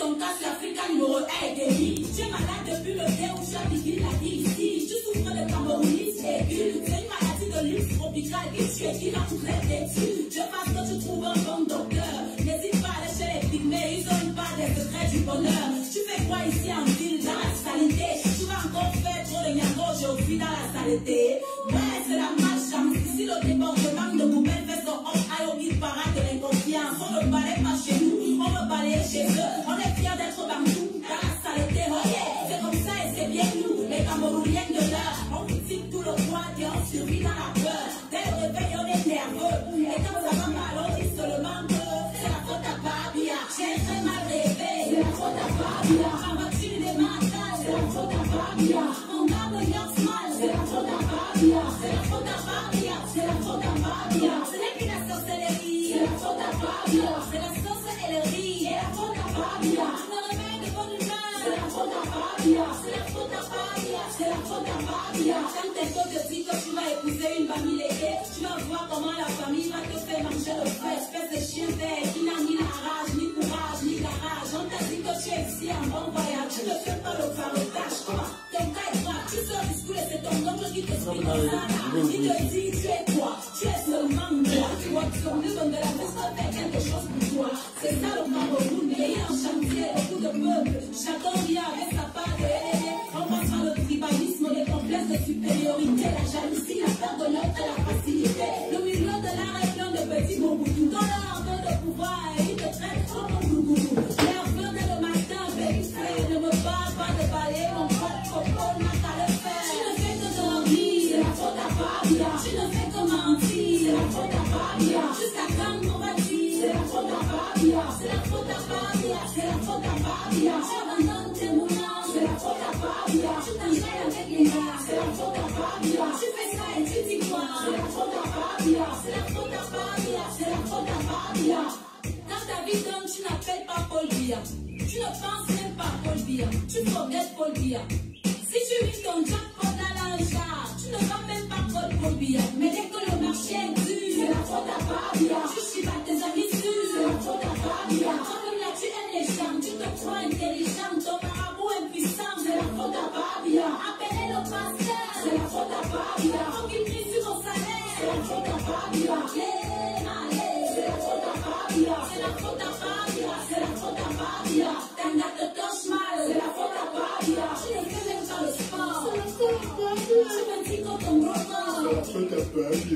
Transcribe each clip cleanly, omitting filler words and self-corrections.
ton cas, c'est Africa numéro 1 et demi. Tu es malade depuis le dé où tu as dit la vie ici. Tu souffres de camerounisme aigu. C'est une maladie de luxe tropicale et tu es qui la traite d'études. Je pense que tu trouves un bon docteur. N'hésite pas à aller chez les pygmées, ils ont pas des secrets du bonheur. Tu fais quoi ici en ville, dans la saleté? Tu vas encore faire trop de niago aujourd'hui dans la saleté. Ouais, c'est la malchance. Ici, le débordement de poubelles fait son homme aille au guide parade de l'inconfiance. On ne balaye pas chez nous, on veut balayer chez eux. On est fiers d'être bambou dans la saleté. Oh yeah, c'est comme ça et c'est bien nous, les Camerounais de l'heure. On critique tout le poids et on survit dans la peur. Dès le réveil, on est nerveux. Et quand ça va mal, on dit seulement que c'est la faute à Babia. J'ai très mal rêvé, c'est la faute à Babia. En voiture des matins, c'est la faute à Babia. On garde le mal, c'est la faute à Babia. C'est la faute à Babia, c'est la faute à Babia. Ce n'est qu'une sorcellerie, c'est la faute à Babia. C'est la sorcellerie, c'est la faute à Babia. Le remède de bonne humeur, c'est la faute à Babia. C'est la faute à Babia, c'est la faute à Babia. Quand tes potes te disent que tu vas épouser une famille léguée, tu vas voir comment la famille va te faire manger le frais. Espèce de chien vert qui n'a ni la rage, ni courage, ni garage. On t'a dit que tu es ici en bon voyage. Tu ne fais pas le farotage, quoi. Ton cas est grave, tu sors du school et c'est ton oncle qui t'explique ça. Qui te dit tu es quoi? Tu es seulement moi. Tu vois, tu sors de la fête, ça fait quelque chose pour toi. C'est ça le Cameroun, pays en chantier, beaucoup de peuples. Chacun vient avec sa part de LLD. On passe par le tribalisme, les complexes de supériorité, la jalousie, la peur de l'autre et la facilité. Le milieu de l'art est plein de petits bonboutous. Dans leur envie de pouvoir, ils te traitent comme un gougougou. Nerveux dès le matin, baby frère, ne me parle pas de balayer mon pote, coco, n'a qu'à le faire. Tu ne fais que dormir, c'est la faute à Babia. Tu ne fais que mentir, c'est la faute à Babia. Jusqu'à quand on va dire, c'est la faute à Babia. C'est la faute à Babia, c'est la faute à Babia. Tu abandonnes tes moulins, c'est la faute à Babia. Tu t'enchaînes avec les gars, c'est la faute à Babia. Tu fais ça et tu dis quoi, c'est la faute à Babia. C'est la faute à Babia, c'est la faute à Babia. Quand ta vie donne, tu n'appelles pas Paul Biya. Tu ne penses même pas à Paul Biya. Tu forgets Paul Biya. Si tu vis ton jackpot dans l'ange, tu ne vas même pas Paul Biya. Mais dès que le marché est dur, c'est la faute à Babia. Tu chies à tes amis sûrs, c'est la faute à Babia. Toi-même là, tu aimes les gens, tu te crois intelligent. Ton marabout impuissant, c'est la faute à Babia. Appelez le pasteur, c'est la faute à Babia. Faut qu'il prie sur mon salaire, c'est la faute à Babia. Allez, c'est la faute à Babia. C'est la faute à Babia, c'est la faute à Babia. Tanga te touche mal, c'est la faute à Babia. Tu ne fais même pas le sport, c'est la faute à Babia. Tu me dis qu'on ton gros corps, c'est la faute à Babia.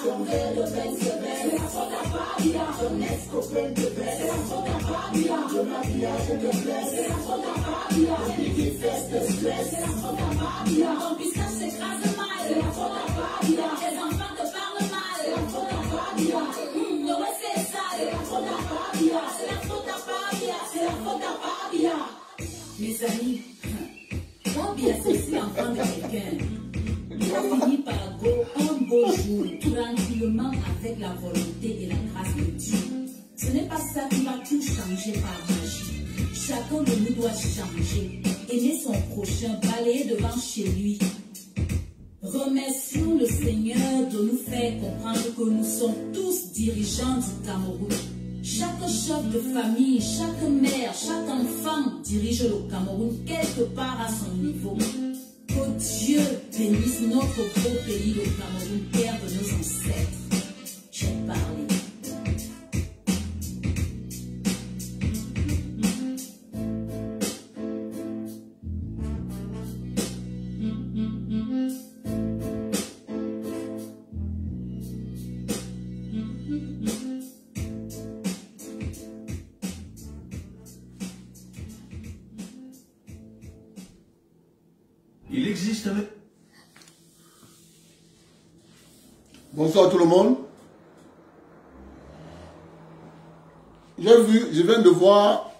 Ton verre de bain se baisse, c'est la faute à Babia. Ton ex-copain te baisse, c'est la faute à Babia. Ton maquillage te blesse, c'est la faute à Babia. Les qui fesses te stress, c'est la faute à Babia. Ton pistache s'écrase mal, c'est la faute à Babia. Tes enfants te parlent mal, c'est la faute à Babia. Le reste c'est ça, c'est la faute à Babia. C'est la faute à Babia, c'est la faute à Babia. Mes amis, quand bien ceci enfant de quelqu'un, il a fini par go un beau jour, tranquillement avec la volonté et la grâce de Dieu. Ce n'est pas ça qui va tout changer par magie. Chacun de nous doit changer, aimer son prochain, balayer devant chez lui. Remercions le Seigneur de nous faire comprendre que nous sommes tous dirigeants du Cameroun. Chaque chef de famille, chaque mère, chaque enfant dirige le Cameroun quelque part à son niveau. Que Dieu bénisse notre beau pays, le Cameroun, terre de nos ancêtres. J'ai parlé. Il existe avec... Bonsoir tout le monde. Je viens de voir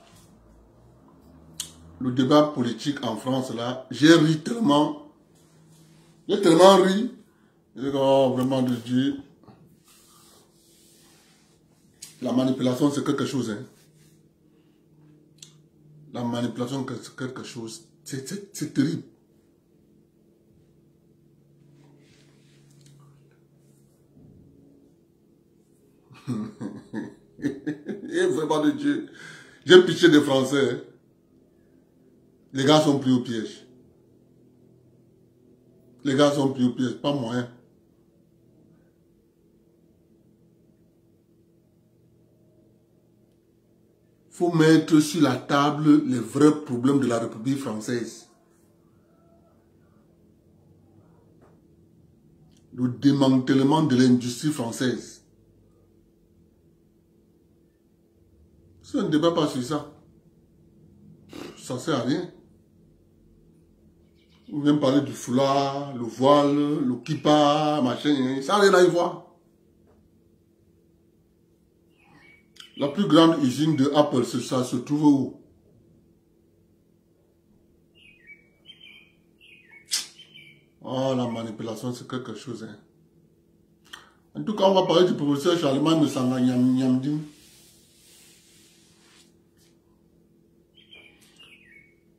le débat politique en France là. J'ai ri tellement. J'ai tellement ri. J'ai dit, oh, vraiment de Dieu. La manipulation c'est quelque chose. Hein. La manipulation c'est quelque chose. C'est terrible. Vraiment de Dieu. J'ai pitié des Français. Hein. Les gars sont pris au piège. Les gars sont pris au piège, pas moyen. Faut mettre sur la table les vrais problèmes de la République française. Le démantèlement de l'industrie française. Si on ne débat pas sur ça, ça ne sert à rien. On vient parler du foulard, le voile, le kippa, machin, ça n'a rien à y voir. La plus grande usine de Apple, ça se trouve où? Oh, la manipulation, c'est quelque chose. Hein. En tout cas, on va parler du professeur Charlemagne Messanga Nyamdim.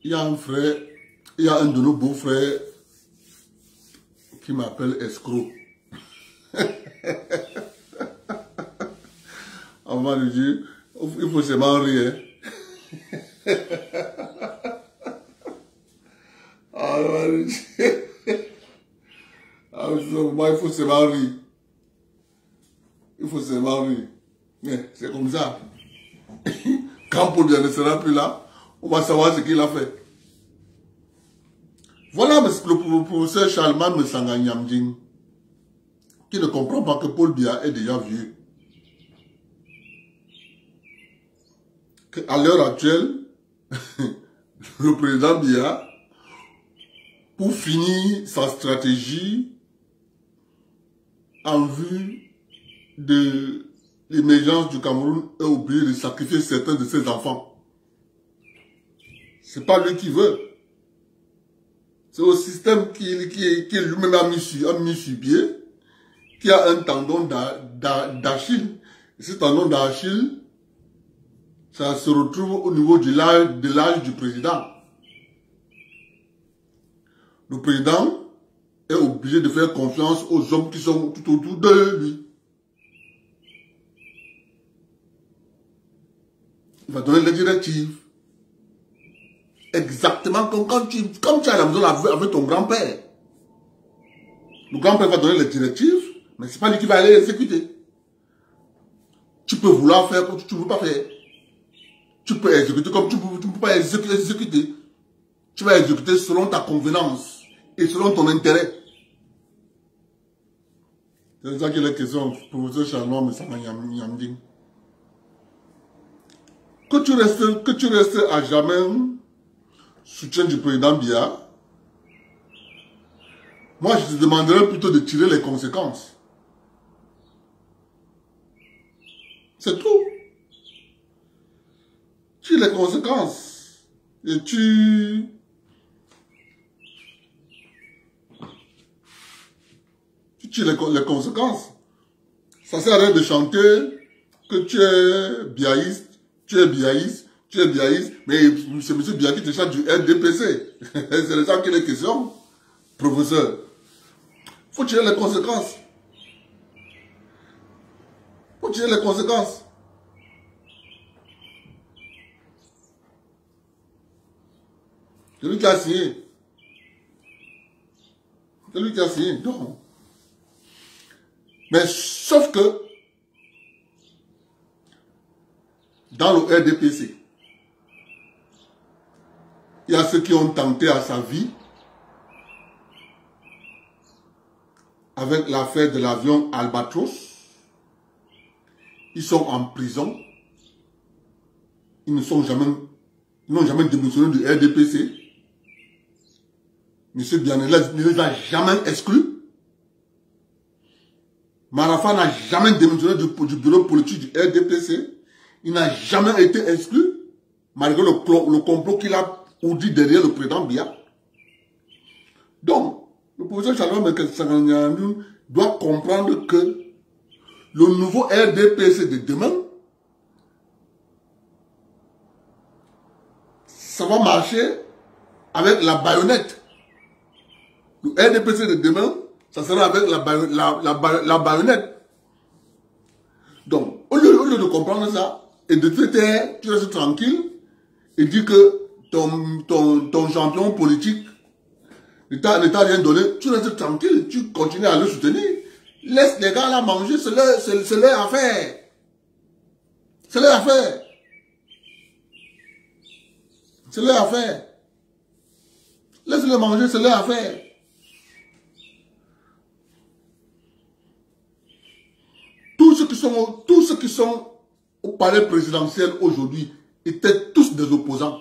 Il y a un frère, il y a un de nos beaux-frères qui m'appelle escroc. On va lui dire, il faut seulement rire. On va lui dire, il faut seulement rire. Il faut seulement rire. Mais c'est comme ça. Quand Paul ne sera plus là, on va savoir ce qu'il a fait. Voilà le professeur Charlemagne Messanga Nyamdim qui ne comprend pas que Paul Biya est déjà vieux. À l'heure actuelle, le président Biya, pour finir sa stratégie en vue de l'émergence du Cameroun, est obligé de sacrifier certains de ses enfants. C'est pas lui qui veut. C'est au système qui lui-même a mis sur pied, qui a un tendon d'Achille. Ce tendon d'Achille, ça se retrouve au niveau de l'âge du président. Le président est obligé de faire confiance aux hommes qui sont tout autour de lui. Il va donner les directives. Exactement comme quand tu es à la maison avec ton grand-père. Le grand-père va donner les directives, mais ce n'est pas lui qui va aller les exécuter. Tu peux vouloir faire comme tu ne veux pas faire. Tu peux exécuter comme tu ne peux pas exécuter. Tu vas exécuter selon ta convenance et selon ton intérêt. C'est ça qu'il est question, professeur Charlemagne Messanga Nyamdim. Que tu restes à jamais soutien du président Biya, moi je te demanderais plutôt de tirer les conséquences. C'est tout. Tire les conséquences. Et tu tires les conséquences. Ça sert à rien de chanter que tu es biaïste, mais c'est M. Biya qui te chante du RDPC. C'est de ça qu'il est question, professeur. Il faut tirer les conséquences. Il faut tirer les conséquences. C'est lui qui a signé. C'est lui qui a signé. Donc. Mais sauf que dans le RDPC, il y a ceux qui ont tenté à sa vie avec l'affaire de l'avion Albatros. Ils sont en prison. Ils n'ont jamais démissionné du RDPC. M. Biyanela ne les a jamais exclus. Marafa n'a jamais démissionné du bureau politique du RDPC. Il n'a jamais été exclu, malgré le complot qu'il a ourdi derrière le président Biya. Donc, le professeur Charlemagne Messanga Nyamdim doit comprendre que le nouveau RDPC de demain, ça va marcher avec la baïonnette. Le RDPC de demain, ça sera avec la baïonnette. Donc, au lieu de comprendre ça, et de te taire, tu restes tranquille et dis que ton champion politique ne t'a rien donné, tu restes tranquille, tu continues à le soutenir. Laisse les gars là manger, c'est leur affaire. C'est leur affaire. C'est leur affaire. Laisse-les manger, c'est leur affaire. Tous ceux qui sont au palais présidentiel aujourd'hui étaient tous des opposants.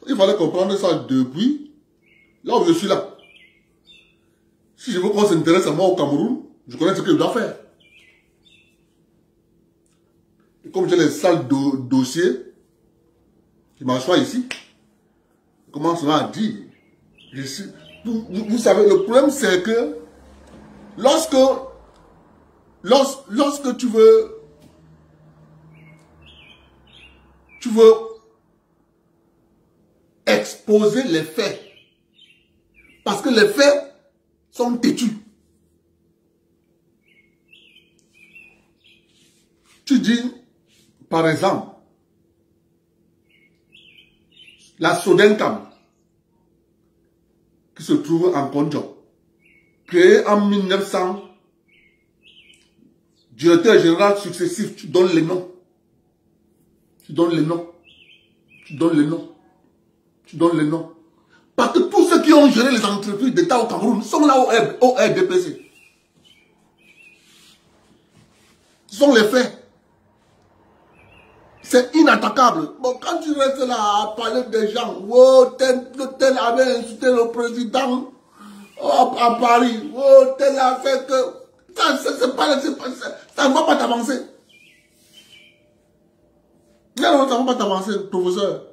Il fallait comprendre ça depuis là où je suis là. Si je veux qu'on s'intéresse à moi au Cameroun, je connais ce que je dois faire. Et comme j'ai les sales dossiers qui m'assoient ici, je commence à dire. Vous savez, le problème c'est que lorsque tu veux exposer les faits, parce que les faits sont têtus. Tu dis, par exemple, la Sodencam, qui se trouve en Kondjo, créée en 1900, directeur général successif, tu donnes les noms. Tu donnes les noms. Tu donnes les noms. Tu donnes les noms. Parce que tous ceux qui ont géré les entreprises d'État au Cameroun sont là au RDPC. Ce sont les faits. C'est inattaquable. Bon, quand tu restes là à parler des gens, oh, tel avait insulté le président à Paris, oh, tel a fait que... Ça ne va pas t'avancer. Non, ça ne va pas t'avancer, professeur.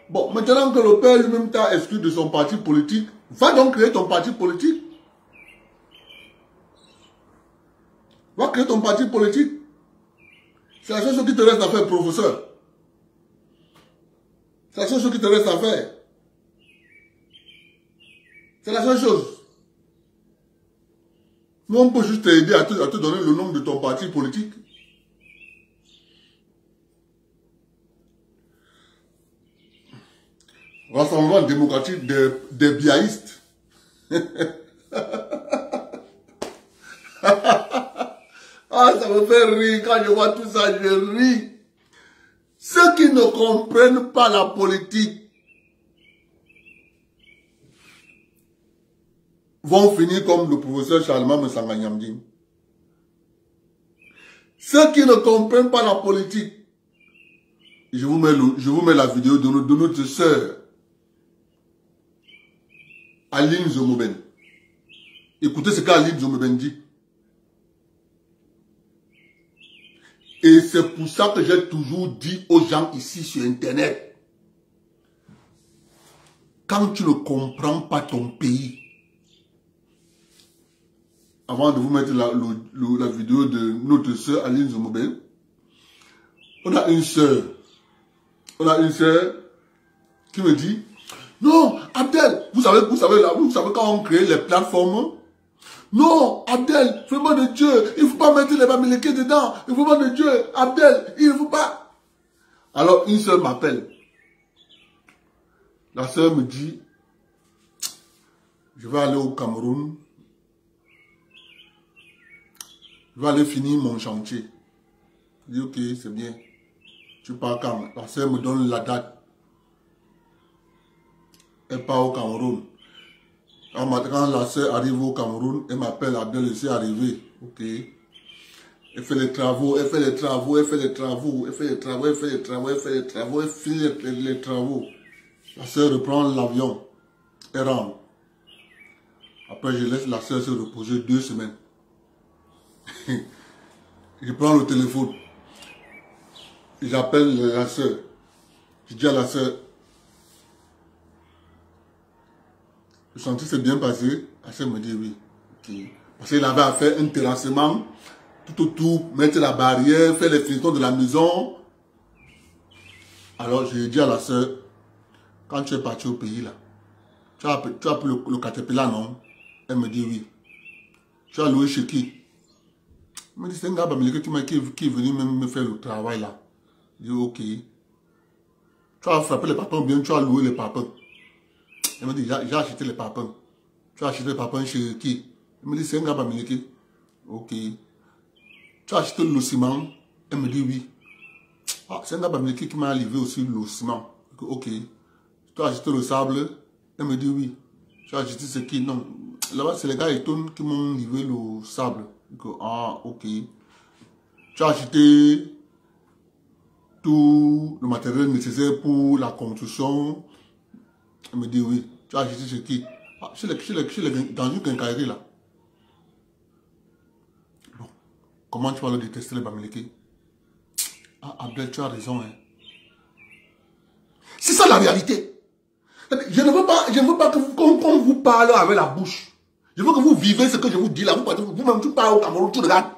Bon, maintenant que le père lui-même t'a exclu de son parti politique, va donc créer ton parti politique. Va créer ton parti politique. C'est la seule chose qui te reste à faire, professeur. C'est la seule chose qui te reste à faire. C'est la seule chose. Nous, on peut juste t'aider à te donner le nom de ton parti politique. Rassemblement démocratique des biaïstes. Ah, ça me fait rire. Quand je vois tout ça, je ris. Ceux qui ne comprennent pas la politique vont finir comme le professeur Charlemagne Msanganyamdi. Ceux qui ne comprennent pas la politique, je vous mets la vidéo de notre sœur Aline Zomoben. Écoutez ce qu'Aline Zomoben dit. Et c'est pour ça que j'ai toujours dit aux gens ici sur Internet, quand tu ne comprends pas ton pays, avant de vous mettre la vidéo de notre sœur Aline Zomoben, on a une sœur qui me dit, non, Abdel, vous savez quand on crée les plateformes, non, Abdel, vraiment de Dieu, il ne faut pas mettre les Bamileke dedans, il faut pas de Dieu, Abdel, il ne faut pas. Alors une sœur m'appelle. La sœur me dit, je vais aller au Cameroun, je vais aller finir mon chantier. Je dis, ok, c'est bien. Tu pars quand? La sœur me donne la date. Elle part au Cameroun. Quand la sœur arrive au Cameroun, elle m'appelle, Abdel, je suis arrivé. Ok. Elle fait les travaux, elle fait les travaux, elle fait les travaux, elle fait les travaux, elle fait les travaux, elle fait les travaux, elle finit les travaux. La sœur reprend l'avion. Elle rentre. Après, je laisse la sœur se reposer 2 semaines. Je prends le téléphone. J'appelle la sœur. Je dis à la sœur, le chantier s'est bien passé. La sœur me dit oui. Okay. Parce qu'il avait à faire un terrassement, tout autour, mettre la barrière, faire les finitions de la maison. Alors je dis à la sœur, quand tu es parti au pays là, tu as pris le Caterpillar, non? Elle me dit oui. Tu as loué chez qui? Il me dit, c'est un gars qui est venu me faire le travail là. Je dis, ok. Tu as frappé les papins ou bien tu as loué les papins? Il me dit, j'ai acheté les papins. Tu as acheté les papins chez qui? Il me dit, c'est un gars bamileke. Ok. Tu as acheté le ciment? Elle me dit, oui. Ah, c'est un gars bamileke qui m'a livré aussi le ciment. Ok. Tu as acheté le sable? Elle me dit, oui. Tu as acheté ce qui? Non. Là-bas, c'est les gars étonnés qui m'ont livré le sable. Ah, ok. Tu as acheté tout le matériel nécessaire pour la construction? Elle me dit, oui. Tu as acheté ce qui? Ah, dans une quincaillerie là. Bon. Comment tu vas le détester les bamileke? Ah, Abdel, tu as raison. Hein. C'est ça la réalité. Je ne veux pas qu'on vous parle avec la bouche. Je veux que vous vivez ce que je vous dis là. Vous-même, tu parles au Cameroun, tu regardes.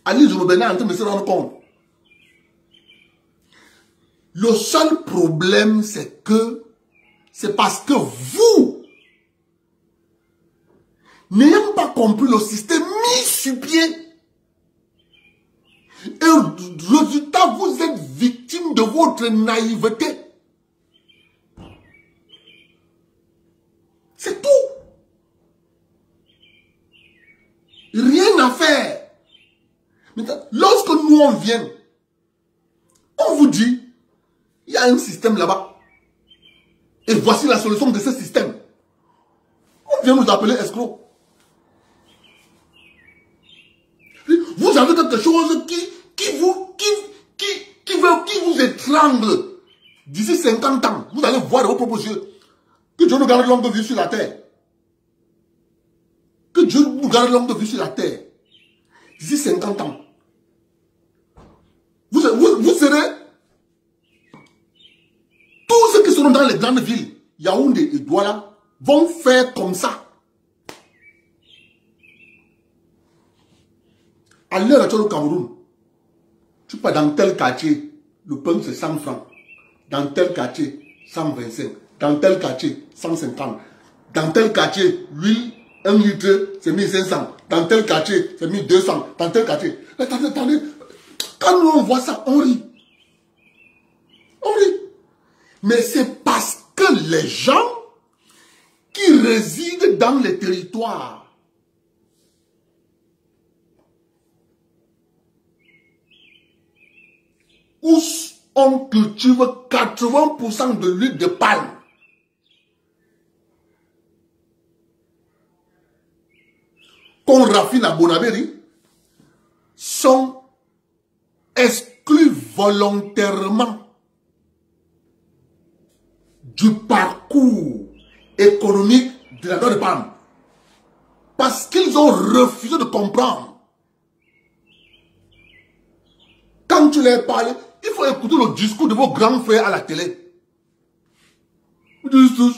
Ali Zoumou-Bena est en train de se rendre compte. Le seul problème, c'est parce que vous n'ayant pas compris le système mis sur pied. Et résultat, vous êtes victime de votre naïveté. C'est tout. Rien à faire. Maintenant, lorsque nous on vient, on vous dit, il y a un système là-bas. Et voici la solution de ce système. On vient nous appeler escrocs. Vous avez quelque chose qui vous étrangle. D'ici 50 ans, vous allez voir de vos propres yeux que Dieu nous garde longue vie sur la terre. Que Dieu nous garde longue vie sur la terre. D'ici 50 ans. Vous serez tous ceux qui seront dans les grandes villes, Yaoundé et Douala, vont faire comme ça. À l'heure actuelle au Cameroun, tu pars dans tel quartier, le pain c'est 100 francs. Dans tel quartier, 125. Dans tel quartier, 150. Dans tel quartier, l'huile, 1 litre, c'est 1500. Dans tel quartier, c'est 1200. Dans tel quartier. Attendez. Quand nous on voit ça, on rit. On rit. Mais c'est parce que les gens qui résident dans les territoires où on cultive 80% de l'huile de palme, qu'on raffine à Bonabéry, sont exclus volontairement du parcours économique de la noix de palme. Parce qu'ils ont refusé de comprendre. Quand tu leur parles, il faut écouter le discours de vos grands frères à la télé. Vous dites tous,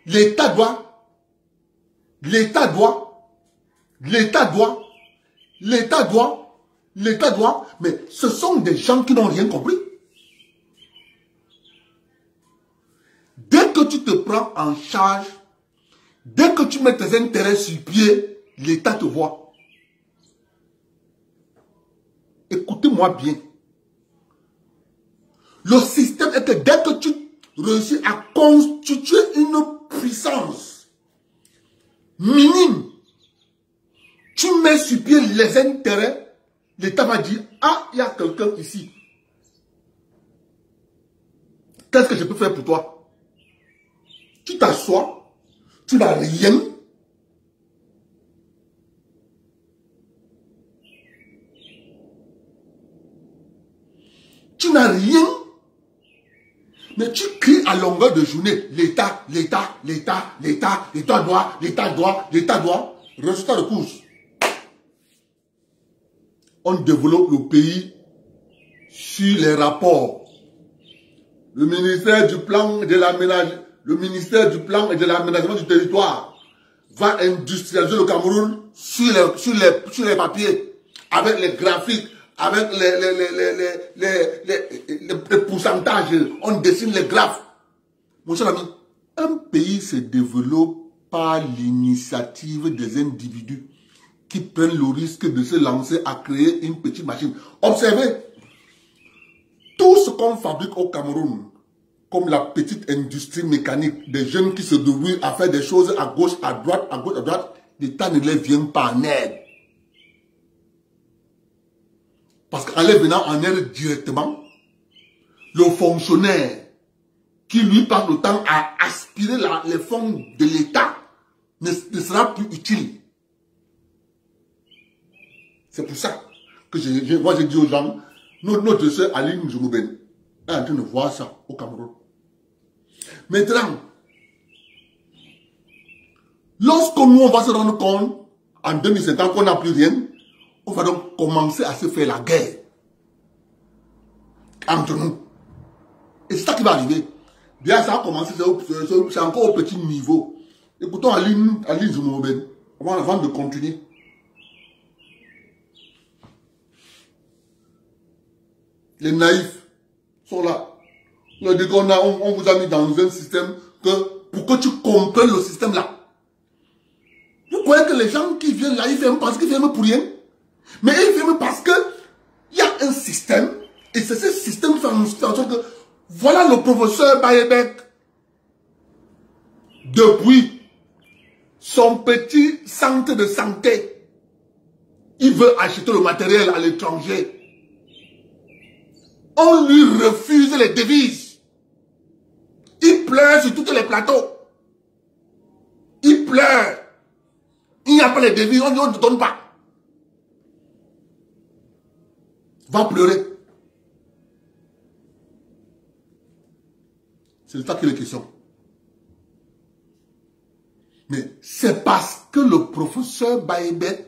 l'État doit, mais ce sont des gens qui n'ont rien compris. Dès que tu te prends en charge, dès que tu mets tes intérêts sur pied, l'État te voit. Écoutez-moi bien. Le système est que dès que tu réussis à constituer une puissance minime, tu mets sur pied les intérêts, l'État va dire, ah, il y a quelqu'un ici. Qu'est-ce que je peux faire pour toi? Tu t'assois, tu n'as rien. Tu n'as rien. Mais tu cries à longueur de journée, l'État doit. Résultat de course. On développe le pays sur les rapports. Le ministère du plan et de l'aménagement, du territoire va industrialiser le Cameroun sur les papiers, avec les graphiques, avec les pourcentages, on dessine les graphes. Mon cher ami, un pays se développe par l'initiative des individus qui prennent le risque de se lancer à créer une petite machine. Observez, tout ce qu'on fabrique au Cameroun, comme la petite industrie mécanique, des jeunes qui se débrouillent à faire des choses à gauche, à droite, à gauche, à droite, l'État ne les vient pas en aide. Parce qu'en les venant en aide directement, le fonctionnaire qui lui passe le temps à aspirer les fonds de l'État ne sera plus utile. C'est pour ça que moi j'ai dit aux gens, notre soeur Aline Zoumouben est en train de voir ça au Cameroun. Maintenant, lorsque nous on va se rendre compte, en 2007 ans qu'on n'a plus rien, on va donc commencer à se faire la guerre entre nous. Et c'est ça qui va arriver. Bien, ça a commencé, c'est encore au petit niveau. Écoutons Aline Zoumouben, avant de continuer. Les naïfs sont là. On vous a mis dans un système pour que tu comprennes le système là. Vous croyez que les gens qui viennent là, ils viennent parce qu'ils viennent pour rien. Mais ils viennent parce que il y a un système. Et c'est ce système qui fait en sorte que voilà le professeur Bayebek. Depuis son petit centre de santé, il veut acheter le matériel à l'étranger. On lui refuse les devises. Il pleure sur tous les plateaux. Il pleure. Il n'y a pas les devises, on ne te donne pas. Va pleurer. C'est de ça qu'il est question. Mais c'est parce que le professeur Bayebek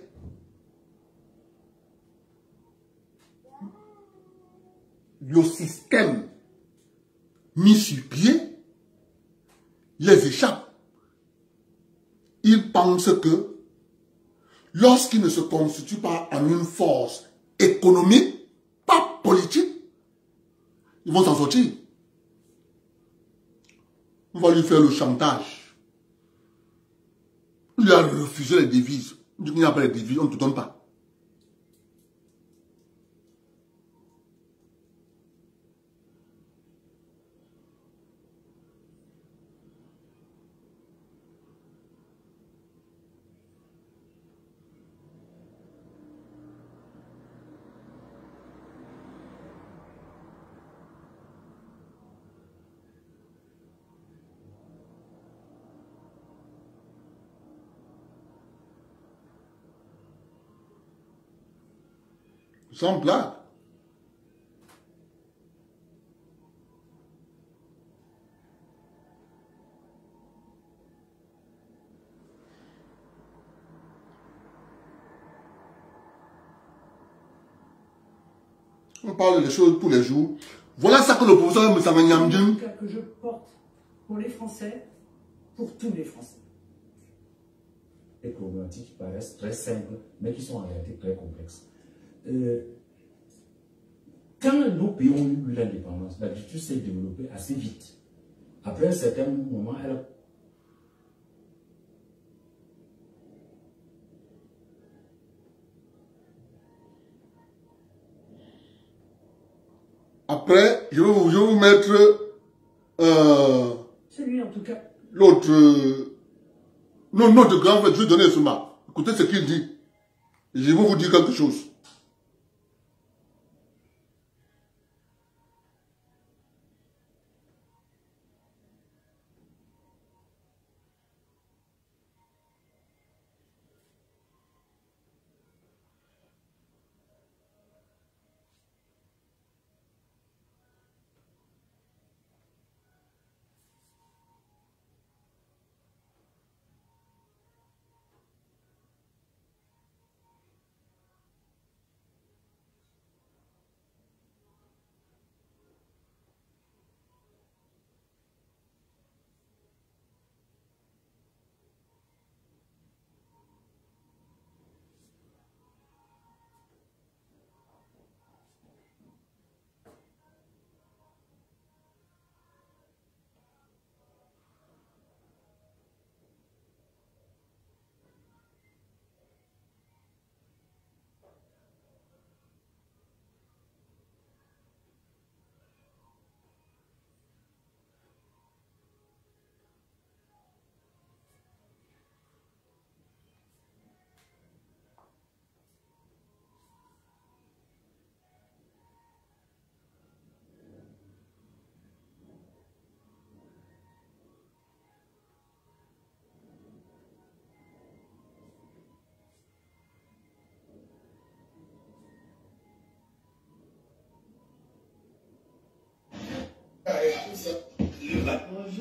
le système mis sur pied les échappe. Ils pensent que lorsqu'ils ne se constituent pas en une force économique, pas politique, ils vont s'en sortir. On va lui faire le chantage. On lui a refusé les devises. On dit qu'il n'y a pas les devises, on ne te donne pas. Sans blague. On parle des choses tous les jours. Voilà ça que le professeur Moussa Nyamdjim. Que je porte pour les Français, pour tous les Français. Des problématiques qui paraissent très simples, mais qui sont en réalité très complexes. Quand nos pays ont eu l'indépendance, l'agriculture s'est développée assez vite. Après un certain moment, elle... Après, je vais vous mettre celui en tout cas. L'autre, notre grand frère, je vais donner ce mot. Écoutez ce qu'il dit. Je vais vous dire quelque chose.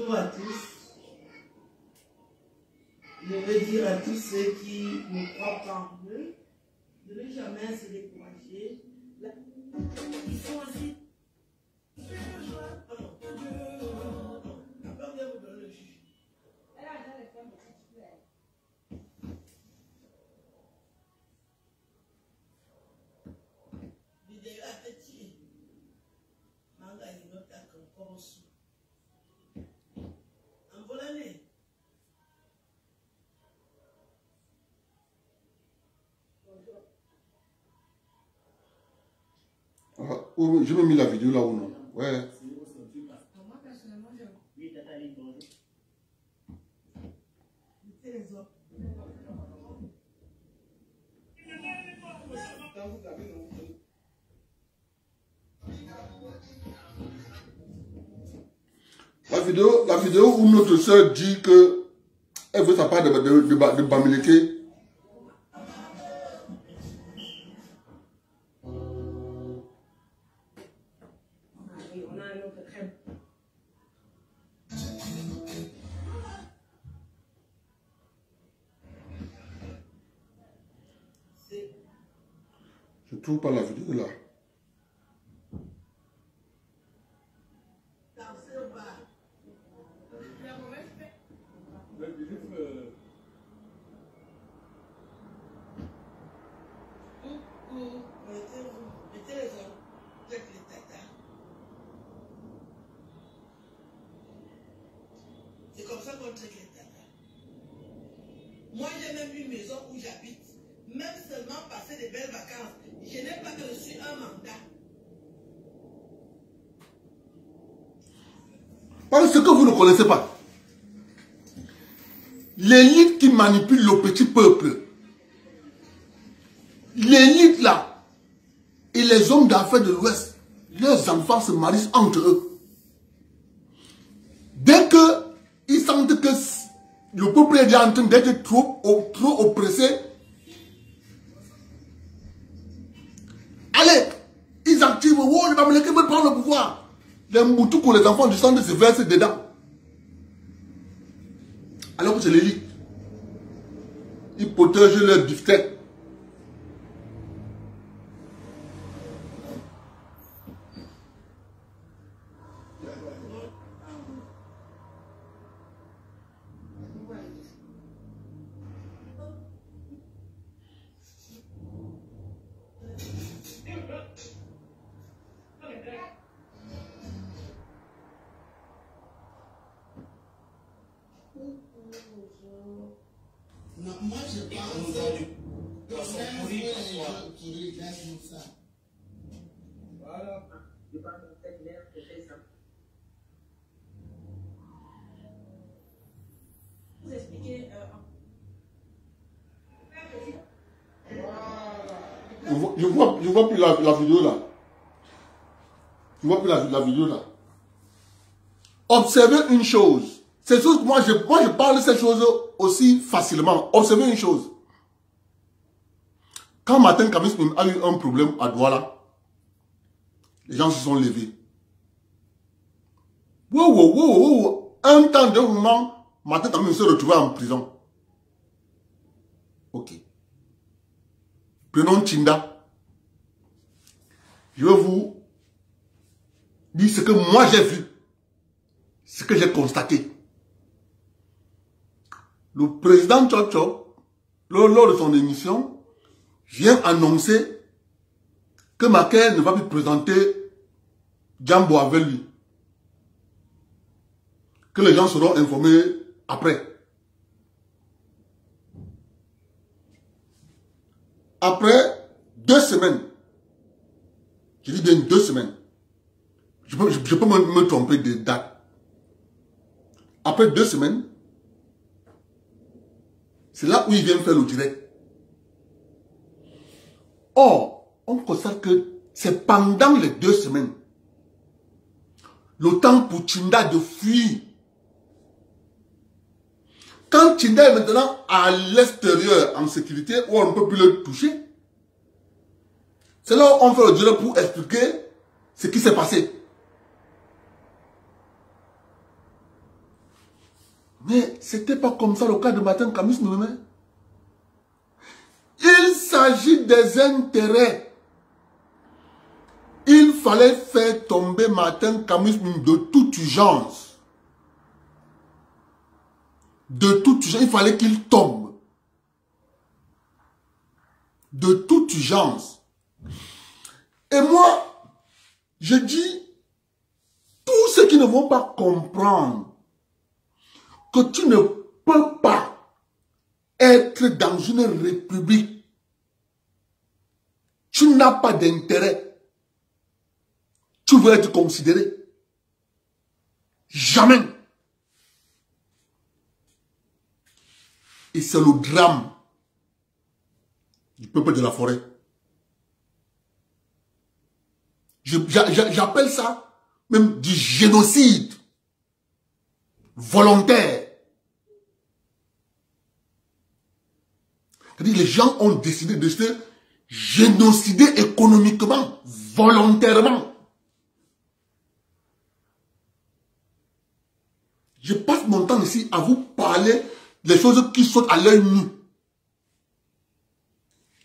Bonjour à tous. Je veux dire à tous ceux qui ne croient pas en eux, de ne jamais se décourager. Ils sont aussi. Oh, je me mis la vidéo là ou non? Ouais. Moi, personnellement, j'ai... Oui, tata, il bonjour. La vidéo où notre soeur dit que elle veut sa part de Bamileke. Je ne trouve pas la vidéo là. C'est comme ça qu'on traite les tatas. Moi, j'ai même une maison où j'habite. Même seulement passer des belles vacances. Je n'ai pas reçu un mandat. Parce que vous ne connaissez pas. L'élite qui manipule le petit peuple. L'élite là. Et les hommes d'affaires de l'Ouest. Leurs enfants se marient entre eux. Dès que ils sentent que le peuple est en train d'être trop oppressé, allez, ils activent, oh, les Bamileke veulent prendre le pouvoir. Les Moutoukou, les enfants du centre se versent dedans. Alors que c'est l'élite. Ils protègent leur beefsteak. Non, moi je pense que ça. Voilà. Je pense que cette mère fait ça. Vous expliquez. Je vois plus la vidéo là. Je vois plus la vidéo là. Observez une chose. C'est chose que moi je parle de ces choses aussi facilement. Observez une chose. Quand Martin Kamis a eu un problème à Douala, les gens se sont levés. Wow. Un temps, d'un moment, Martin Kamis se retrouvait en prison. Ok. Prenons Tchinda. Je vais vous dire ce que moi j'ai vu. Ce que j'ai constaté. Le président Tchotcho, lors de son émission, vient annoncer que Macky ne va plus présenter Djambo avec lui. Que les gens seront informés après. Après 2 semaines, je dis bien 2 semaines, je peux me tromper de date. Après 2 semaines, c'est là où il vient faire le direct. Or, on constate que c'est pendant les 2 semaines, le temps pour Tchinda de fuir. Quand Tchinda est maintenant à l'extérieur en sécurité, où on ne peut plus le toucher, c'est là où on fait le direct pour expliquer ce qui s'est passé. Mais ce n'était pas comme ça le cas de Martin Camus Ndoumé. Il s'agit des intérêts. Il fallait faire tomber Martin Camus de toute urgence. De toute urgence, il fallait qu'il tombe. De toute urgence. Et moi, je dis, tous ceux qui ne vont pas comprendre que tu ne peux pas être dans une république, tu n'as pas d'intérêt, tu veux être considéré. Jamais. Et c'est le drame du peuple de la forêt. J'appelle ça même du génocide volontaire. C'est-à-dire les gens ont décidé de se génocider économiquement, volontairement. Je passe mon temps ici à vous parler des choses qui sautent à l'œil nu.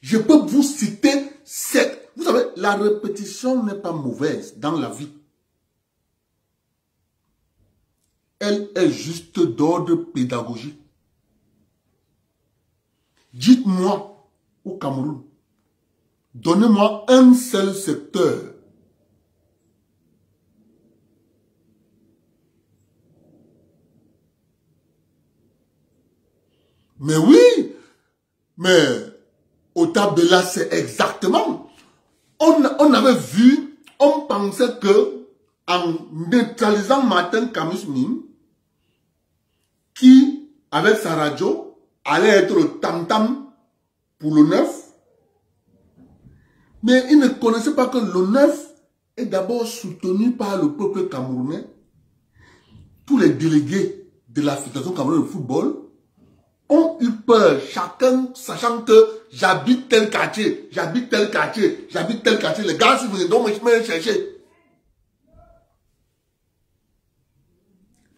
Je peux vous citer cette... Vous savez, la répétition n'est pas mauvaise dans la vie. Elle est juste d'ordre pédagogique. Dites-moi au Cameroun, donnez-moi un seul secteur mais oui, mais au Tabela, c'est exactement. On avait vu, on pensait que en neutralisant Martin Camus Mim, qui, avec sa radio, allait être le tam-tam pour le 9. Mais il ne connaissait pas que le 9 est d'abord soutenu par le peuple camerounais. Tous les délégués de la Fédération camerounaise de football ont eu peur, chacun sachant que j'habite tel quartier, j'habite tel quartier, j'habite tel quartier. Les gars, si vous êtes donc me chercher.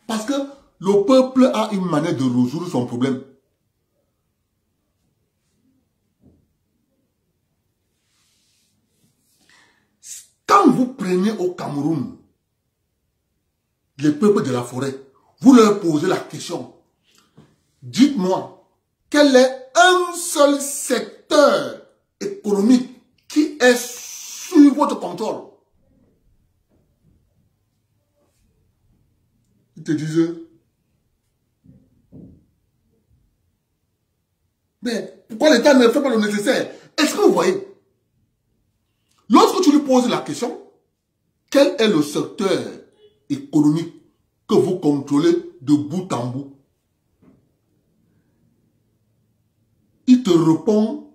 Parce que le peuple a une manière de résoudre son problème. Quand vous prenez au Cameroun les peuples de la forêt, vous leur posez la question. Dites-moi, quel est un seul secteur économique qui est sous votre contrôle? Ils te disent, mais pourquoi l'État ne fait pas le nécessaire? Est-ce que vous voyez? Lorsque tu lui poses la question, quel est le secteur économique que vous contrôlez de bout en bout? Il te répond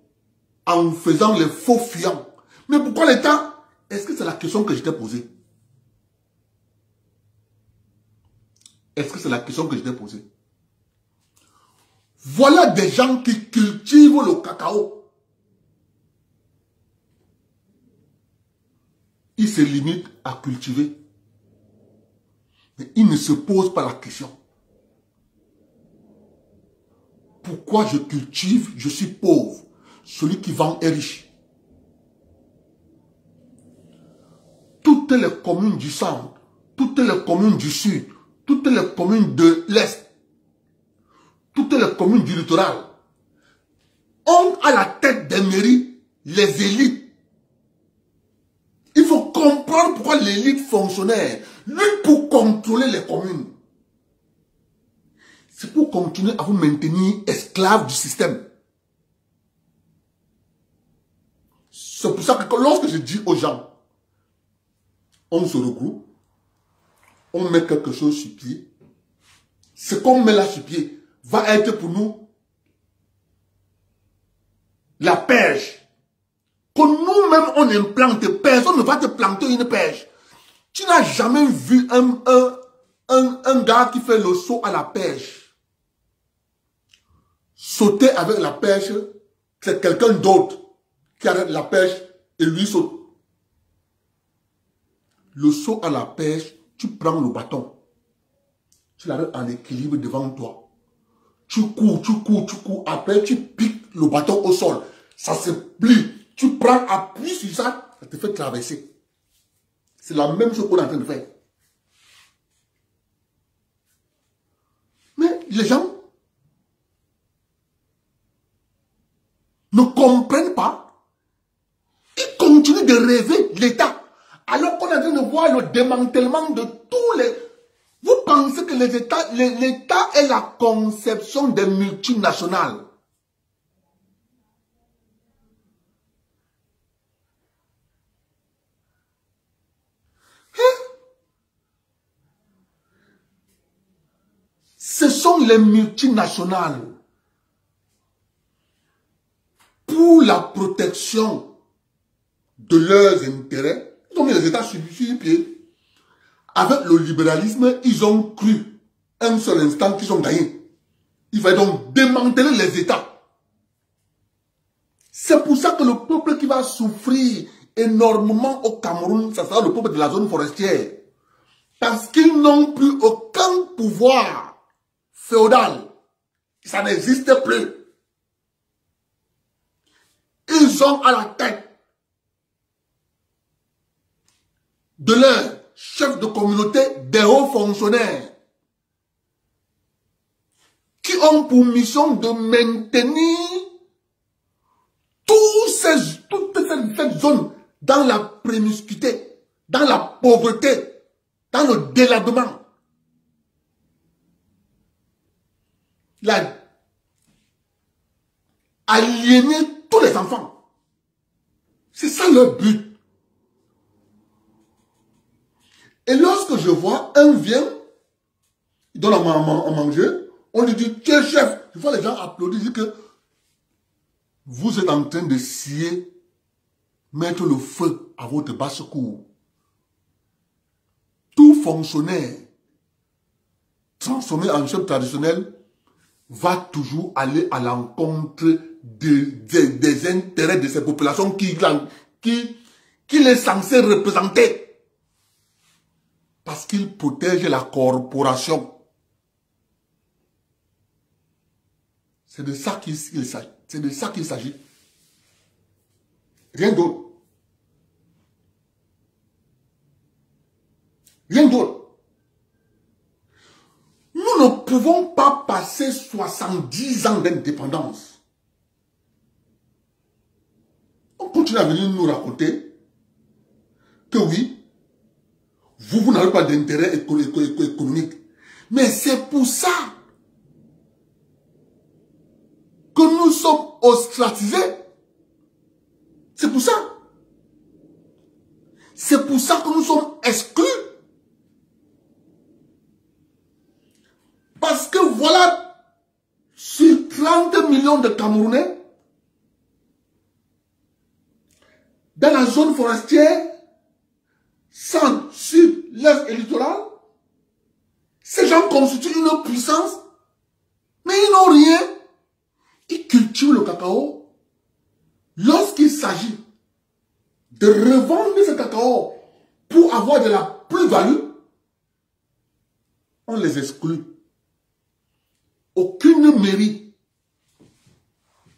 en faisant les faux fiants. Mais pourquoi l'État? Est-ce que c'est la question que je t'ai posée? Est-ce que c'est la question que je t'ai posée? Voilà des gens qui cultivent le cacao. Ils se limitent à cultiver. Mais ils ne se posent pas la question. Pourquoi je cultive, je suis pauvre? Celui qui vend est riche. Toutes les communes du centre, toutes les communes du sud, toutes les communes de l'est, toutes les communes du littoral ont à la tête des mairies les élites. Il faut comprendre pourquoi l'élite fonctionnaire lutte pour contrôler les communes. C'est pour continuer à vous maintenir esclave du système. C'est pour ça que lorsque je dis aux gens, on se regroupe, on met quelque chose sur pied, ce qu'on met là sur pied va être pour nous la pêche. Que nous-mêmes on implante, personne ne va te planter une pêche. Tu n'as jamais vu un gars qui fait le saut à la pêche. Sauter avec la pêche, c'est quelqu'un d'autre qui arrête la pêche et lui saute. Le saut à la pêche, tu prends le bâton. tu l'arrêtes en équilibre devant toi. Tu cours. Après, tu piques le bâton au sol. Ça se plie. Tu prends appui sur ça, ça te fait traverser. C'est la même chose qu'on est en train de faire. Mais les gens ne comprennent pas. Ils continuent de rêver l'État. Alors qu'on est en train de voir le démantèlement de tous les... Vous pensez que l'État est la conception des multinationales. Ce sont les multinationales pour la protection de leurs intérêts. Ils ont mis les États sur le pied. Avec le libéralisme, ils ont cru un seul instant qu'ils ont gagné. Il va donc démanteler les États. C'est pour ça que le peuple qui va souffrir énormément au Cameroun, ça sera le peuple de la zone forestière. Parce qu'ils n'ont plus aucun pouvoir féodal. Ça n'existe plus. Ils ont à la tête de leur chef de communauté des hauts fonctionnaires qui ont pour mission de maintenir toute cette zone dans la promiscuité, dans la pauvreté, dans le délabrement. Aliéner tous les enfants. C'est ça leur but. Et lorsque je vois un vient, il donne à manger, on lui dit, tu es chef. Je vois les gens applaudir, dire que vous êtes en train de scier, mettre le feu à votre basse-cour. Tout fonctionnaire transformé en chef traditionnel va toujours aller à l'encontre des intérêts de ces populations qu'il est censé représenter. Parce qu'il protège la corporation. C'est de ça qu'il s'agit. C'est de ça qu'il s'agit. Rien d'autre. Rien d'autre. Nous ne pouvons pas passer 70 ans d'indépendance. On continue à venir nous raconter que oui, vous n'avez pas d'intérêt économique. Mais c'est pour ça que nous sommes ostracisés. C'est pour ça. C'est pour ça que nous sommes exclus. Parce que voilà, sur 30 millions de Camerounais, dans la zone forestière, centre, sud, l'est et littoral, ces gens constituent une puissance, mais ils n'ont rien. Ils cultivent le cacao. Lorsqu'il s'agit de revendre ce cacao pour avoir de la plus-value, on les exclut. Aucune mairie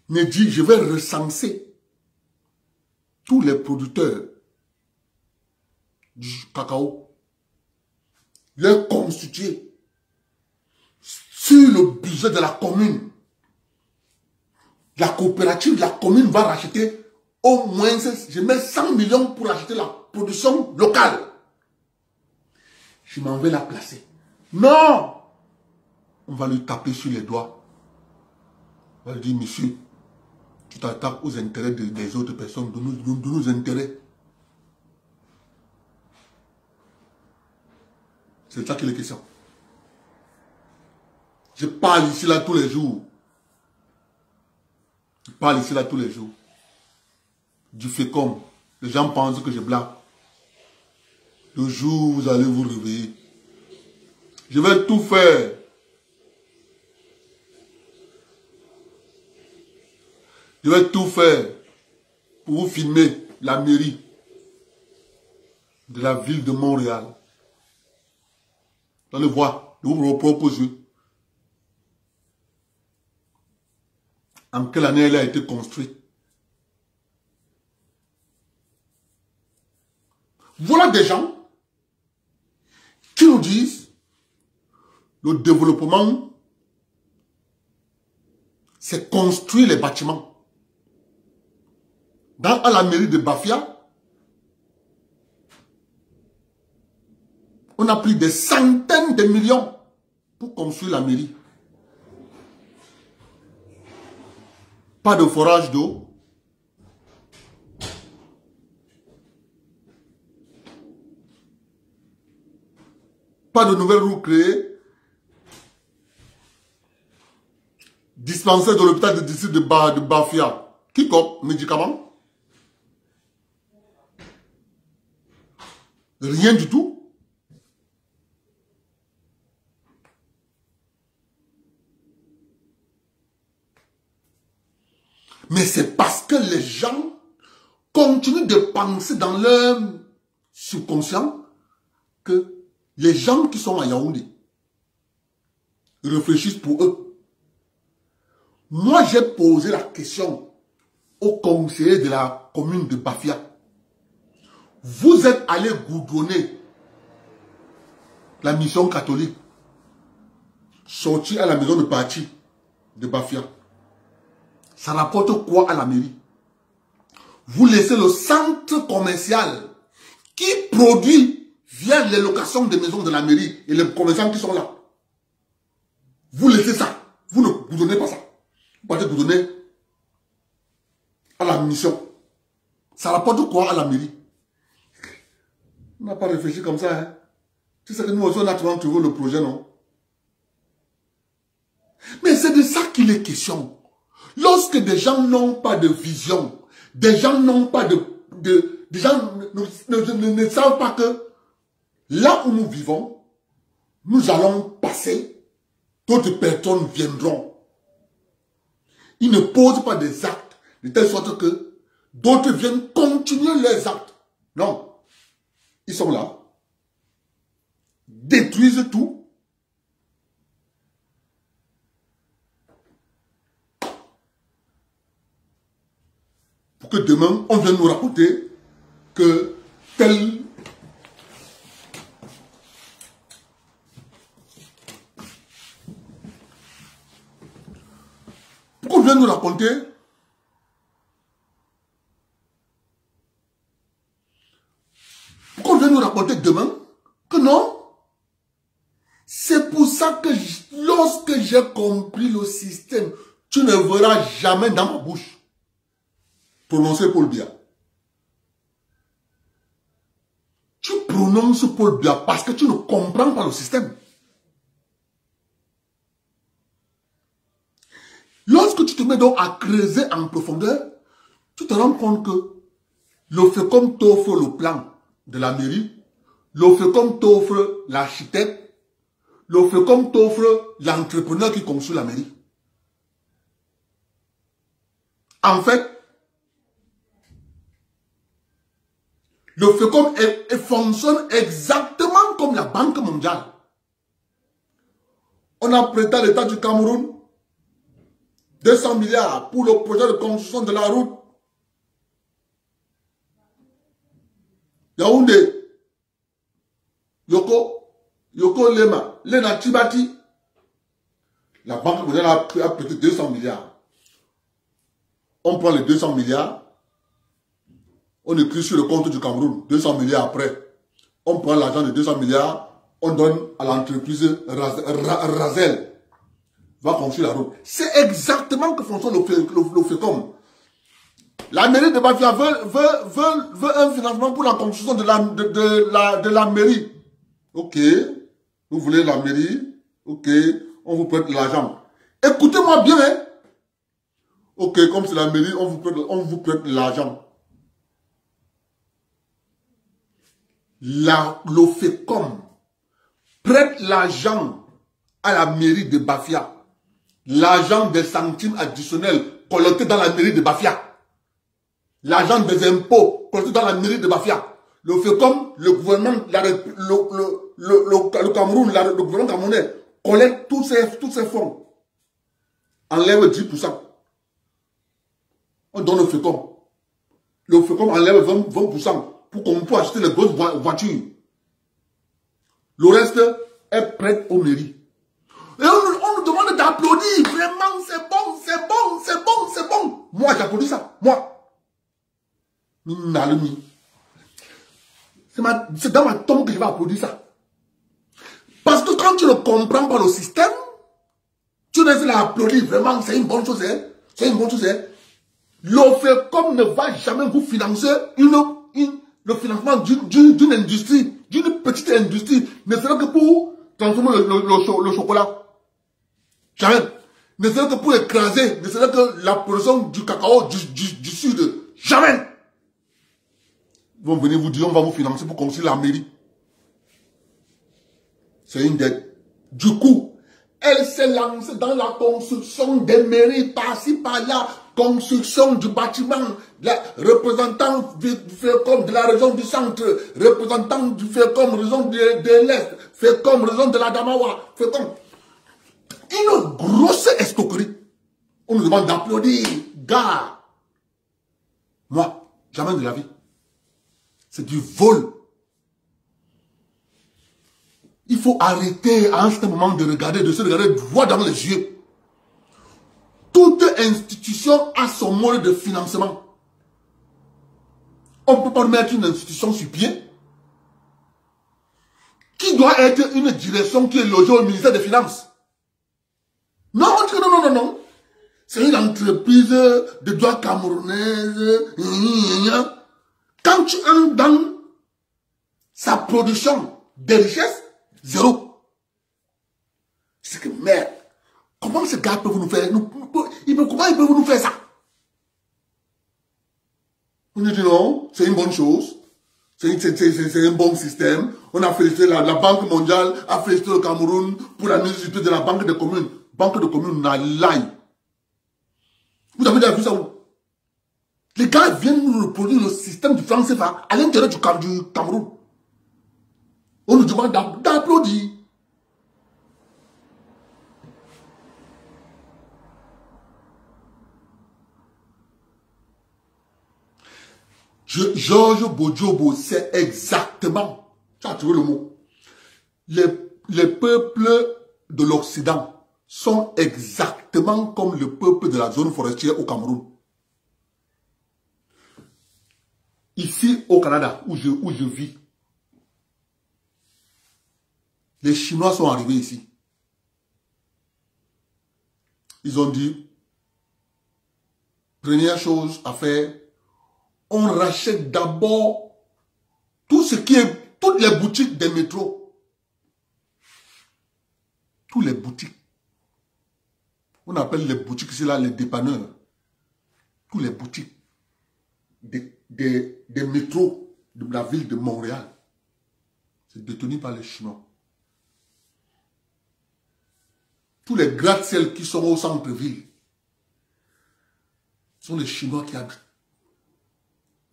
ne dit je vais recenser tous les producteurs du cacao, les constituer sur le budget de la commune. La coopérative de la commune va racheter au moins, je mets 100 millions pour acheter la production locale. Je m'en vais la placer. Non! On va lui taper sur les doigts. On va lui dire, monsieur, tu t'attaques aux intérêts des autres personnes, de nos intérêts. C'est ça qu'il est question. Je parle ici là tous les jours. Je parle ici là tous les jours. Du fécond. Les gens pensent que je blague. Le jour où vous allez vous réveiller, je vais tout faire. Je vais tout faire pour vous filmer la mairie de la ville de Montréal. Vous allez voir de vos propres yeux. En quelle année elle a été construite? Voilà des gens qui nous disent le développement, c'est construire les bâtiments. À la mairie de Bafia, on a pris des centaines de millions pour construire la mairie. Pas de forage d'eau. Pas de nouvelles routes créées. Dispensaire de l'hôpital de district de Bafia. Qui compte médicaments? Rien du tout. Mais c'est parce que les gens continuent de penser dans leur subconscient que les gens qui sont à Yaoundé réfléchissent pour eux. Moi, j'ai posé la question au conseiller de la commune de Bafia. Vous êtes allé goudronner la mission catholique, sortir à la maison de parti de Bafia. Ça rapporte quoi à la mairie? Vous laissez le centre commercial qui produit via les locations des maisons de la mairie et les commerçants qui sont là. Vous laissez ça. Vous ne vous donnez pas ça. Vous partez vous donner à la mission. Ça rapporte quoi à la mairie? On n'a pas réfléchi comme ça. Hein? Tu sais que nous aussi on a trouvé le projet, non? Mais c'est de ça qu'il est question. Lorsque des gens n'ont pas de vision, des gens n'ont pas des gens ne savent pas que là où nous vivons, nous allons passer, d'autres personnes viendront. Ils ne posent pas des actes de telle sorte que d'autres viennent continuer leurs actes. Non. Ils sont là, détruisent tout. Pour que demain, on vienne nous raconter que tel... Pourquoi on vient nous raconter nous raconter demain que non? C'est pour ça que lorsque j'ai compris le système, tu ne verras jamais dans ma bouche prononcer Paul Biya. Tu prononces Paul Biya parce que tu ne comprends pas le système. Lorsque tu te mets donc à creuser en profondeur, tu te rends compte que le FECOM t'offre le plan de la mairie, le FECOM t'offre l'architecte, le FECOM t'offre l'entrepreneur qui construit la mairie. En fait, le FECOM fonctionne exactement comme la Banque mondiale. On a prêté à l'État du Cameroun 200 milliards pour le projet de construction de la route Yaoundé, Yoko Lema, Lena Tibati. La Banque mondiale a prêté 200 milliards. On prend les 200 milliards, on écrit sur le compte du Cameroun, 200 milliards après. On prend l'argent de 200 milliards, on donne à l'entreprise Razel. Va construire la route. C'est exactement que fonctionne le FECOM. La mairie de Bafia veut un financement pour la construction de la mairie. Ok, vous voulez la mairie, ok, on vous prête l'argent. Écoutez-moi bien, hein. Ok, comme c'est la mairie, on vous prête l'argent. Le FECOM prête l'argent à la mairie de Bafia. L'argent des centimes additionnels collectés dans la mairie de Bafia. L'argent des impôts collectés dans la mairie de Bafia. Le FECOM, le gouvernement, le Cameroun, le gouvernement camerounais, collecte tous ces fonds, enlève 10%. On donne le FECOM. Le FECOM enlève 20% pour qu'on puisse acheter les grosses voitures. Le reste est prêt aux mairies. Et on nous demande d'applaudir. Vraiment, c'est bon, c'est bon, c'est bon, c'est bon. Moi, j'applaudis ça. Moi. C'est dans ma tombe que je vais applaudir ça. Parce que quand tu ne comprends pas le système, tu laisses l'applaudir. Vraiment, c'est une bonne chose. Hein? C'est une bonne chose. Hein? L'OFECOM ne va jamais vous financer le financement d'une industrie, d'une petite industrie, ne serait que pour transformer le chocolat. Jamais. Ne serait que pour écraser, ne serait que la production du cacao du sud. Jamais. Ils vont venir vous dire, on va vous financer pour construire la mairie. C'est une dette. Du coup, elle s'est lancée dans la construction des mairies par-ci, par-là, construction du bâtiment, représentant du FECOM de la région du centre, représentant du FECOM région de l'Est, FECOM région de la Damawa, FECOM. Une grosse escroquerie. On nous demande d'applaudir. Gars, moi, jamais de la vie. C'est du vol. Il faut arrêter à un certain moment de se regarder droit dans les yeux. Toute institution a son mode de financement. On ne peut pas mettre une institution sur pied qui doit être une direction qui est logée au ministère des Finances. Non, on dit que non, non, non, non. C'est une entreprise de droit camerounaise. Quand tu entres dans sa production de richesse, zéro. C'est que merde. Comment ces gars peuvent nous faire, comment ils peuvent nous faire ça? On dit non, c'est une bonne chose. C'est un bon système. On a félicité la Banque mondiale, a félicité le Cameroun pour la mise de la Banque des communes. Banque de communes, on a l'ail. Vous avez déjà vu ça où? Les gars viennent nous reproduire le système du franc CFA à l'intérieur du Cameroun. On nous demande d'applaudir. Georges Bodjobo, c'est exactement, tu as trouvé le mot, les peuples de l'Occident sont exactement comme le peuple de la zone forestière au Cameroun. Ici au Canada, où je vis, les Chinois sont arrivés ici. Ils ont dit, première chose à faire, on rachète d'abord tout ce qui est, toutes les boutiques des métros. Toutes les boutiques. On appelle les boutiques ici là les dépanneurs. Toutes les boutiques des métros de la ville de Montréal. C'est détenu par les Chinois. Tous les gratte-ciel qui sont au centre-ville sont les Chinois qui habitent.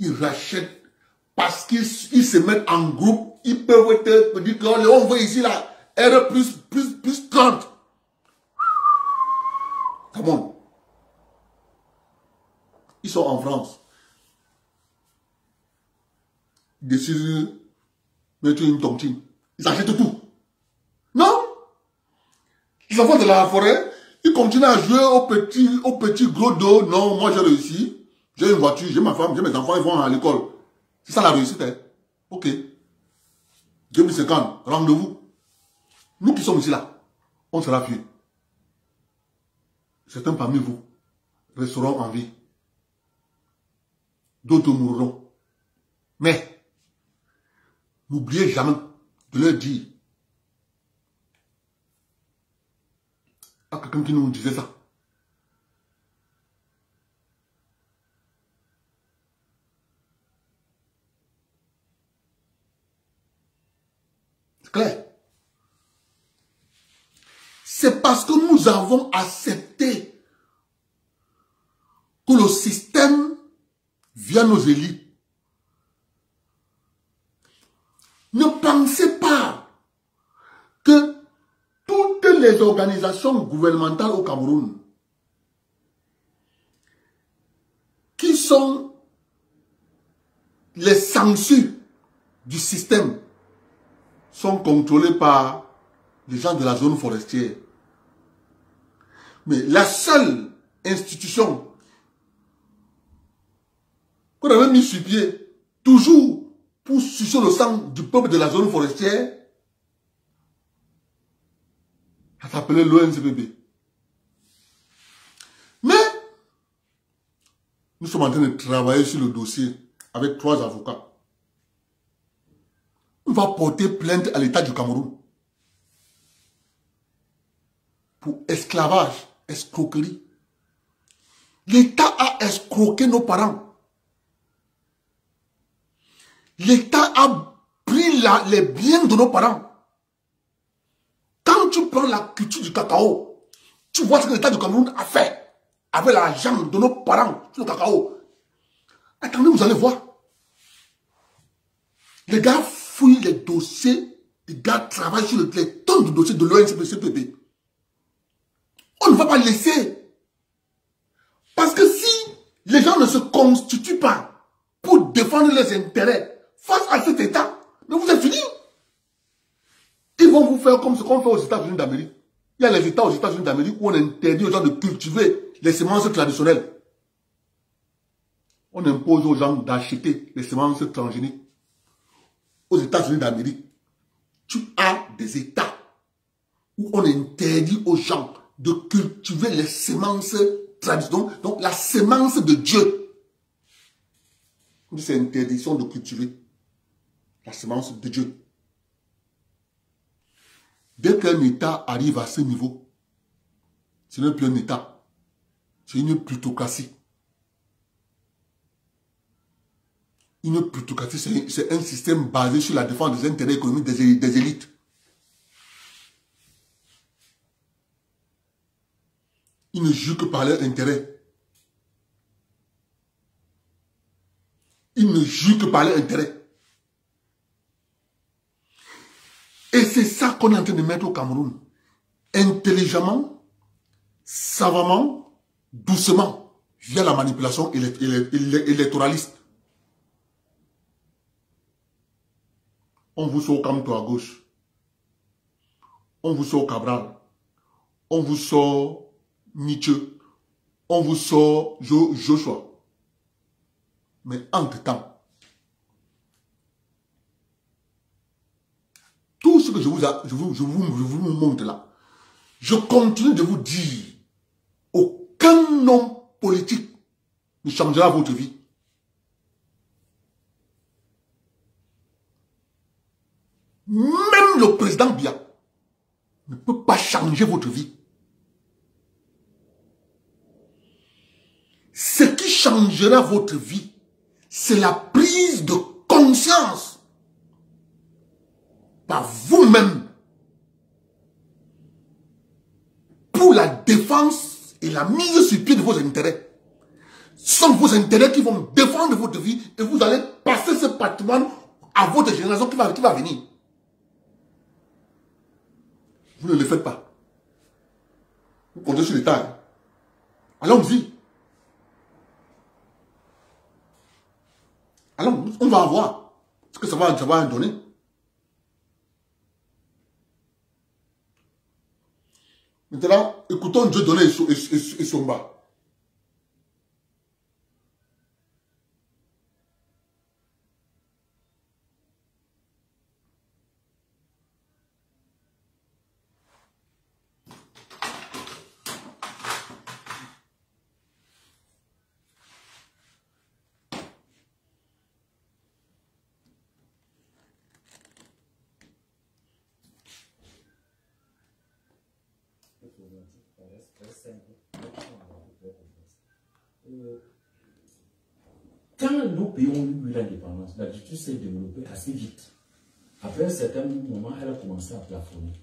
Ils rachètent parce qu'ils se mettent en groupe. Ils peuvent te dire qu'on voit ici là, R plus 30. Come on. Ils sont en France. Ils décident de mettre une tontine. Ils achètent tout. Non. Les enfants de la forêt, ils continuent à jouer au petit gros dos. Non, moi j'ai réussi. J'ai une voiture, j'ai ma femme, j'ai mes enfants, ils vont à l'école. C'est ça la réussite, hein? Ok. 2050, rendez-vous. Nous qui sommes ici là, on sera vieux. Certains parmi vous resteront en vie. D'autres mourront. Mais, n'oubliez jamais de leur dire à quelqu'un qui nous disait ça. C'est clair. C'est parce que nous avons accepté que le système vient nos élites. Ne pensez pas les organisations gouvernementales au Cameroun qui sont les sanctions du système sont contrôlées par les gens de la zone forestière. Mais la seule institution qu'on avait mis sur pied, toujours pour sucer le sang du peuple de la zone forestière, ça s'appelait l'ONCPB. Mais nous sommes en train de travailler sur le dossier avec 3 avocats. On va porter plainte à l'État du Cameroun pour esclavage, escroquerie. L'État a escroqué nos parents. L'État a pris les biens de nos parents. Quand tu prends la culture du cacao, tu vois ce que l'État du Cameroun a fait avec l'argent de nos parents sur le cacao. Attendez, vous allez voir. Les gars fouillent les dossiers, les gars travaillent sur les tonnes de dossiers de l'ONCPB. On ne va pas laisser. Parce que si les gens ne se constituent pas pour défendre leurs intérêts face à cet État, mais vous êtes finis. Ils vont vous faire comme ce qu'on fait aux États-Unis d'Amérique. Il y a les États aux États-Unis d'Amérique où on interdit aux gens de cultiver les semences traditionnelles. On impose aux gens d'acheter les semences transgéniques. Aux États-Unis d'Amérique, tu as des États où on interdit aux gens de cultiver les semences traditionnelles. Donc la semence de Dieu. C'est interdiction de cultiver la semence de Dieu. Dès qu'un État arrive à ce niveau, ce n'est plus un État, c'est une plutocratie. Une plutocratie, c'est un système basé sur la défense des intérêts économiques des élites. Ils ne jouent que par leurs intérêts. Ils ne jouent que par leurs intérêts. Et c'est ça qu'on est en train de mettre au Cameroun. Intelligemment, savamment, doucement, via la manipulation électoraliste. On vous sort Kamto à gauche. On vous sort Cabral. On vous sort Nietzsche. On vous sort Joshua. Mais entre-temps, tout ce que je vous montre là, je continue de vous dire, aucun homme politique ne changera votre vie. Même le président Biya ne peut pas changer votre vie. Ce qui changera votre vie, c'est la prise de conscience par vous-même pour la défense et la mise sur pied de vos intérêts. Ce sont vos intérêts qui vont défendre votre vie et vous allez passer ce patrimoine à votre génération qui va venir. Vous ne le faites pas. Vous comptez sur l'État. Allons-y. Alors, on va voir ce que ça va donner. Maintenant, écoutons Dieu donner et Somba. Quand nos pays ont eu l'indépendance, l'agriculture s'est développée assez vite. Après un certain moment, elle a commencé à plafonner.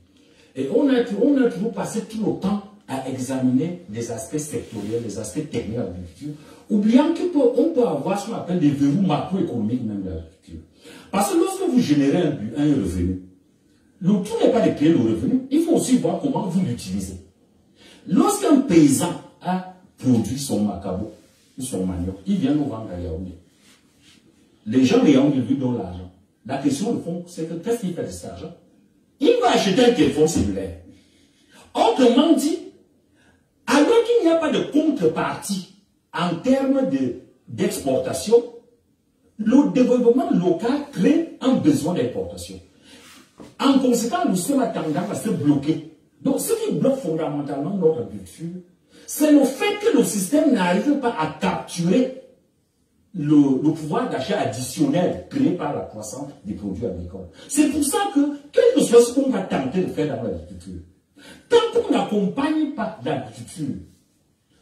Et on a toujours passé tout le temps à examiner les aspects sectoriels, les aspects techniques de l'agriculture, oubliant qu'on peut avoir ce qu'on appelle des verrous macroéconomiques même de l'agriculture. Parce que lorsque vous générez un revenu, Le tout n'est pas de créer le revenu, il faut aussi voir comment vous l'utilisez. Lorsqu'un paysan a produit son macabo, son manioc, il vient nous vendre à Yaoundé. Les gens de Yaoundé lui donnent l'argent. La question de fond, c'est que qu'est-ce qu'il fait de cet argent? Il va acheter un téléphone cellulaire. Autrement dit, alors qu'il n'y a pas de contrepartie en termes d'exportation, le développement local crée un besoin d'importation. En conséquence, nous sommes à tendance à se bloquer. Donc, ce qui bloque fondamentalement notre agriculture, c'est le fait que le système n'arrive pas à capturer le pouvoir d'achat additionnel créé par la croissance des produits agricoles. C'est pour ça que, quel que soit ce qu'on va tenter de faire dans l'agriculture, tant qu'on n'accompagne pas l'agriculture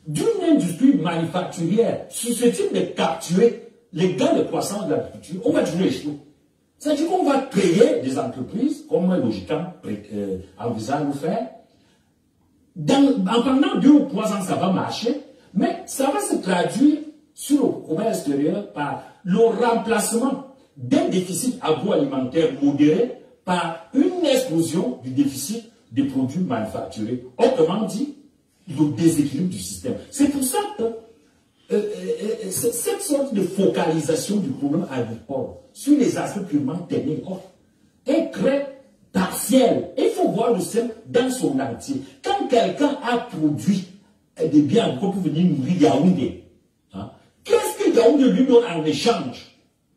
d'une industrie manufacturière susceptible de capturer les gains de croissance de l'agriculture, on va toujours échouer. C'est-à-dire qu'on va créer des entreprises, comme logiquement envisage de faire. Pendant 2 ou 3 ans, ça va marcher, mais ça va se traduire sur le commerce extérieur par le remplacement d'un déficit agroalimentaire modéré par une explosion du déficit des produits manufacturés. Autrement dit, le déséquilibre du système. C'est pour ça que cette sorte de focalisation du problème agricole sur les aspects purement techniques est très partielle. Il faut voir le système dans son entier. Quand quelqu'un a produit des biens agricoles pour venir nourrir Yaoundé, hein, qu'est-ce que Yaoundé lui donne en échange?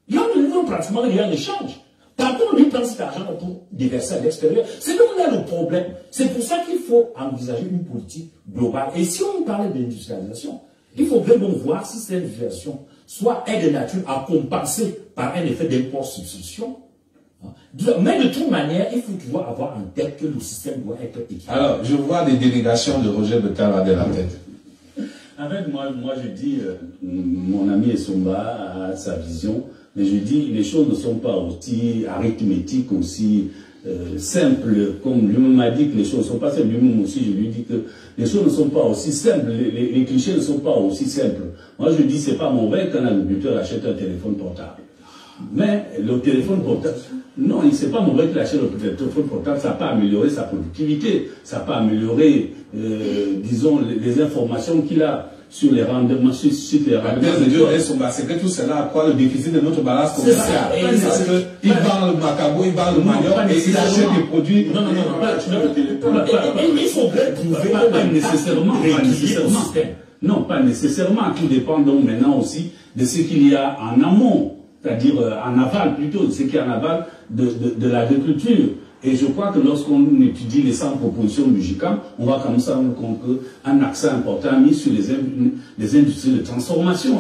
Yaoundé lui donne pratiquement rien en échange. Par contre, lui prend cet argent pour déverser à l'extérieur. C'est donc là le problème. C'est pour ça qu'il faut envisager une politique globale. Et si on parle d'industrialisation, il faut bien donc voir si cette industrialisation soit est de nature à compenser par un effet d'import-substitution. Mais de toute manière, il faut toujours avoir en tête que le système doit être équilibré. Alors, je vois des délégations de Roger Betala de la tête. En fait, moi je dis, mon ami Essomba a sa vision, mais je dis, les choses ne sont pas aussi arithmétiques, aussi simples, comme lui-même m'a dit que les choses ne sont pas simples. Lui-même aussi, je lui dis que les choses ne sont pas aussi simples, les clichés ne sont pas aussi simples. Moi, je dis, c'est pas mauvais qu'un agriculteur achète un téléphone portable. Mais le téléphone portable, non, c'est pas mauvais qu'il achète le téléphone portable, ça n'a pas amélioré sa productivité, ça n'a pas amélioré, disons, les informations qu'il a sur les rendements, sur les rendements. C'est que tout cela accroît le déficit de notre balance commerciale. Parce qu'il vend le macabo, il vend le manioc et il achète des produits. Non, il faut trouver pas nécessairement. Non, pas nécessairement. Tout dépend donc maintenant aussi de ce qu'il y a en amont, c'est-à-dire en aval plutôt, de ce qu'il y a en aval de l'agriculture. Et je crois que lorsqu'on étudie les 100 propositions du GICAM, on va comme ça rendre compte qu'un accent important mis sur les industries de transformation,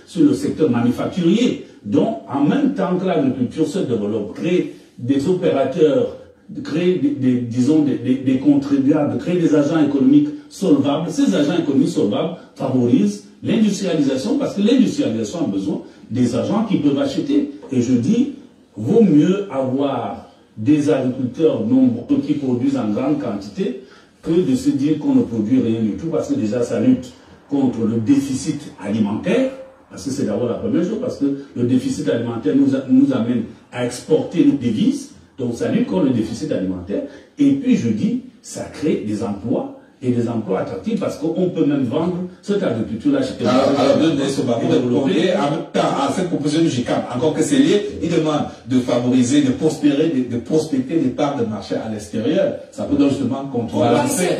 sur le secteur manufacturier. Donc, en même temps que l'agriculture se développe, créer des opérateurs, créer des contribuables, créer des agents économiques solvables. Ces agents économiques solvables favorisent l'industrialisation parce que l'industrialisation a besoin des agents qui peuvent acheter. Et je dis, vaut mieux avoir des agriculteurs nombreux qui produisent en grande quantité que de se dire qu'on ne produit rien du tout parce que déjà ça lutte contre le déficit alimentaire, parce que c'est d'abord la première chose, parce que le déficit alimentaire nous amène à exporter nos devises, donc ça lutte contre le déficit alimentaire, et puis je dis, ça crée des emplois, et des emplois attractifs parce qu'on peut même vendre cette agriculture-là chez les alors, pour développer à cette proposition du GICAM, encore que c'est lié, il demande de favoriser, de prospecter des parts de marché à l'extérieur. Ça peut donc justement contrebalancer.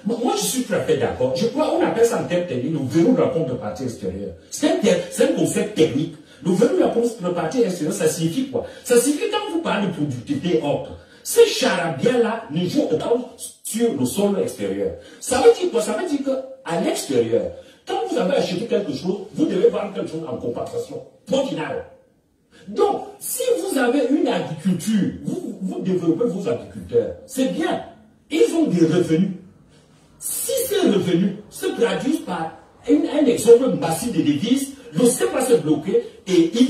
Moi, je suis tout à fait d'accord. Je crois qu'on appelle ça en termes techniques le verrou de la contrepartie extérieure. C'est un concept technique. Le verrou de la contrepartie extérieure, ça signifie quoi? Ça signifie quand vous parlez de productivité haute, ces charabia-là ne jouent autant sur le sol extérieur. Ça veut dire quoi? Ça veut dire qu'à l'extérieur, quand vous avez acheté quelque chose, vous devez vendre quelque chose en compensation. Point final. Donc, si vous avez une agriculture, vous développez vos agriculteurs, c'est bien. Ils ont des revenus. Si ces revenus se traduisent par un exemple massif de devises, le système va se bloquer et ils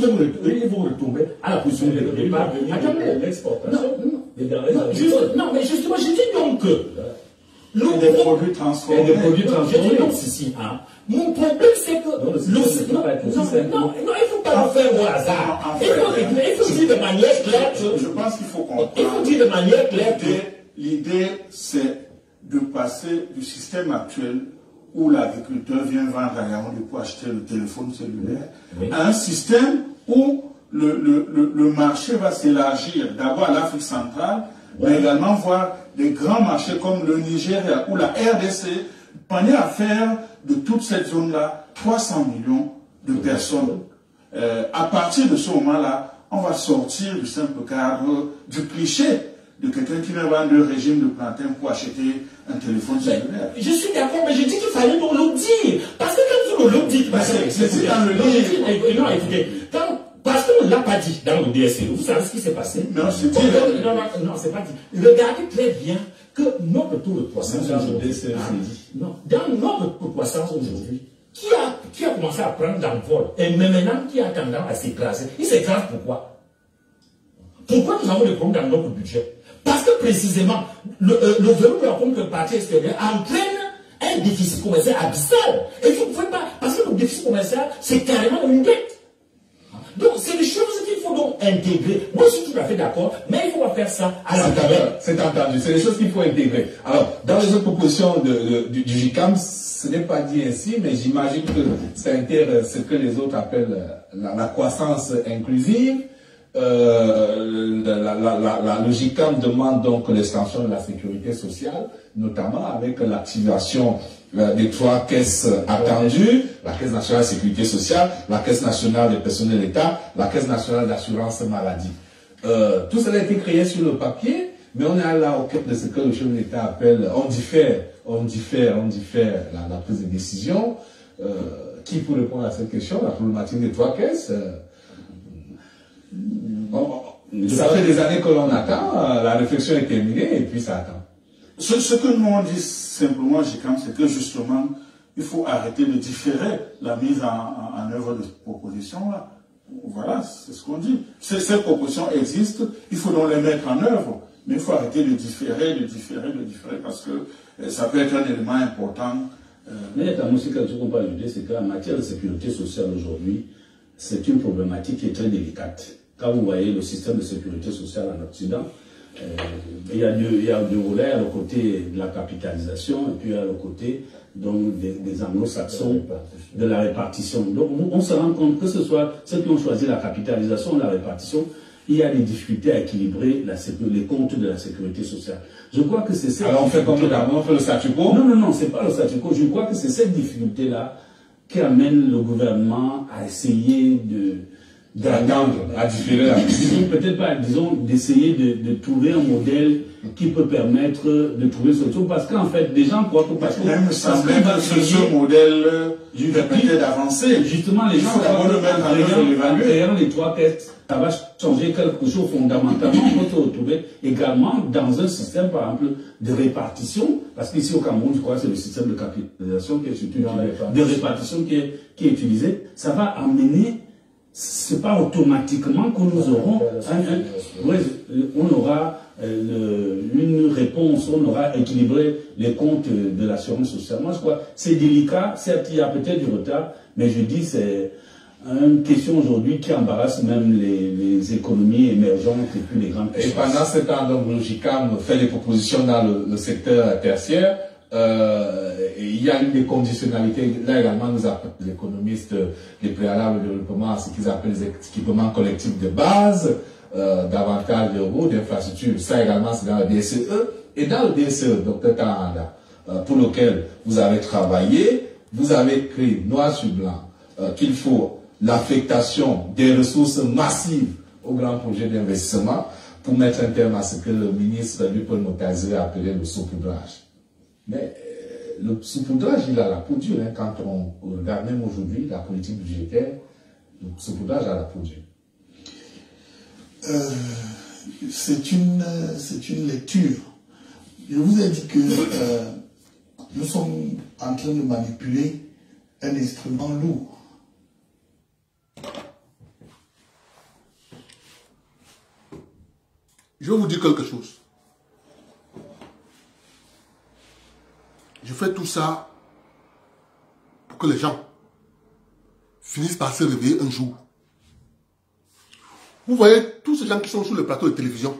vont retomber à la position de départ. L'exportation. Non, mais justement, je dis donc que des produits transformés. Je dis donc ceci. Mon problème, c'est que non, il ne faut pas pas faire au hasard. Il faut dire de manière claire. Je pense qu'il faut comprendre. Il faut dire de manière claire. L'idée, c'est de passer du système actuel où l'agriculteur vient vendre à Yaoundé pour acheter le téléphone cellulaire à un système où le marché va s'élargir d'abord à l'Afrique centrale, mais également voir des grands marchés comme le Nigeria ou la RDC, de manière à faire de toute cette zone-là 300 millions de personnes. À partir de ce moment-là, on va sortir du simple cadre du cliché de quelqu'un qui vient vendre le régime de plantain pour acheter un téléphone cellulaire. Je suis d'accord, mais je dis qu'il fallait nous le dire. Parce que quand vous le dites, c'est dans le livre. Non, écoutez, parce qu'on ne l'a pas dit dans le DSE, vous savez ce qui s'est passé? Non, c'est dit. Non, c'est pas dit. Regardez très bien que notre taux de croissance aujourd'hui, dans notre taux de croissance aujourd'hui, qui a commencé à prendre l'envol et maintenant qui a tendance à s'écraser. Il s'écrase pourquoi? Pourquoi nous avons des problèmes dans notre budget? Parce que précisément, le verrou de la contrepartie extérieure entraîne un déficit commercial abyssal. Et vous ne pouvez pas, parce que le déficit commercial, c'est carrément une dette. Donc, c'est des choses qu'il faut donc intégrer. Moi, je suis tout à fait d'accord, mais il faut pas faire ça à la travers. C'est entendu, c'est des choses qu'il faut intégrer. Alors, dans les autres propositions du GICAM, ce n'est pas dit ainsi, mais j'imagine que ça intègre ce que les autres appellent la croissance inclusive. Le GICAM demande donc l'extension de la sécurité sociale, notamment avec l'activation des 3 caisses attendues, la Caisse nationale de sécurité sociale, la Caisse nationale des personnes de l'État, la Caisse nationale d'assurance maladie. Tout cela a été créé sur le papier, mais on est là au cœur de ce que le chef de l'État appelle, on diffère la prise de décision. Qui peut répondre à cette question? La problématique des 3 caisses. Ça fait des années que l'on attend, la réflexion est terminée et puis ça attend. Ce que nous on dit simplement, GICAM, c'est que justement, il faut arrêter de différer la mise en œuvre de cette proposition-là. Voilà, c'est ce qu'on dit. Ces propositions existent, il faut donc les mettre en œuvre, mais il faut arrêter de différer, parce que ça peut être un élément important. Mais il y a aussi quelque chose qu'on peut ajouter, c'est qu'en matière de sécurité sociale aujourd'hui, c'est une problématique qui est très délicate. Quand vous voyez le système de sécurité sociale en Occident, il y a deux volets, à le côté de la capitalisation et puis à le côté donc, des anglo-saxons, de la répartition. Donc on se rend compte que ce soit ceux qui ont choisi la capitalisation ou la répartition, il y a des difficultés à équilibrer les comptes de la sécurité sociale. Je crois que c'est ça. Alors on fait comme on fait le statu quo? Non, c'est pas le statu quo. Je crois que c'est cette difficulté-là qui amène le gouvernement à essayer d'attendre, à différer la décision. Peut-être pas, disons, d'essayer de trouver un modèle qui peut permettre de trouver une solution. Parce qu'en fait, des gens croient que parce que ce modèle permettait d'avancer. Justement, les gens croient que derrière les 3 caisses, ça va changer quelque chose fondamentalement. On peut se retrouver également dans un système, par exemple, de répartition. Parce qu'ici au Cameroun, je crois que c'est le système de capitalisation qui est surtout de répartition qui est utilisé. Ça va amener. C'est pas automatiquement que nous aurons on aura une réponse, on aura équilibré les comptes de l'assurance sociale. Moi, je crois c'est délicat, certes, il y a peut-être du retard, mais je dis c'est une question aujourd'hui qui embarrasse même les économies émergentes et puis les grandes puissances. Et pendant ce temps, donc, le GICAM fait des propositions dans le secteur tertiaire. Il y a une des conditionnalités, là également nous appellent les économistes les préalables de développement, ce qu'ils appellent les équipements collectifs de base, davantage de routes, d'infrastructures, ça également c'est dans le DSE. Et dans le DSE, Dr Taranda, pour lequel vous avez travaillé, vous avez écrit noir sur blanc qu'il faut l'affectation des ressources massives aux grands projets d'investissement pour mettre un terme à ce que le ministre Paul Motazé a appelé le saupoudrage. Mais le saupoudrage, il a la peau dure. Hein, quand on regarde même aujourd'hui la politique budgétaire, le saupoudrage a la peau dure. C'est une lecture. Je vous ai dit que nous sommes en train de manipuler un instrument lourd. Je vais vous dire quelque chose. Je fais tout ça pour que les gens finissent par se réveiller un jour Vous voyez tous ces gens qui sont sur le plateau de télévision.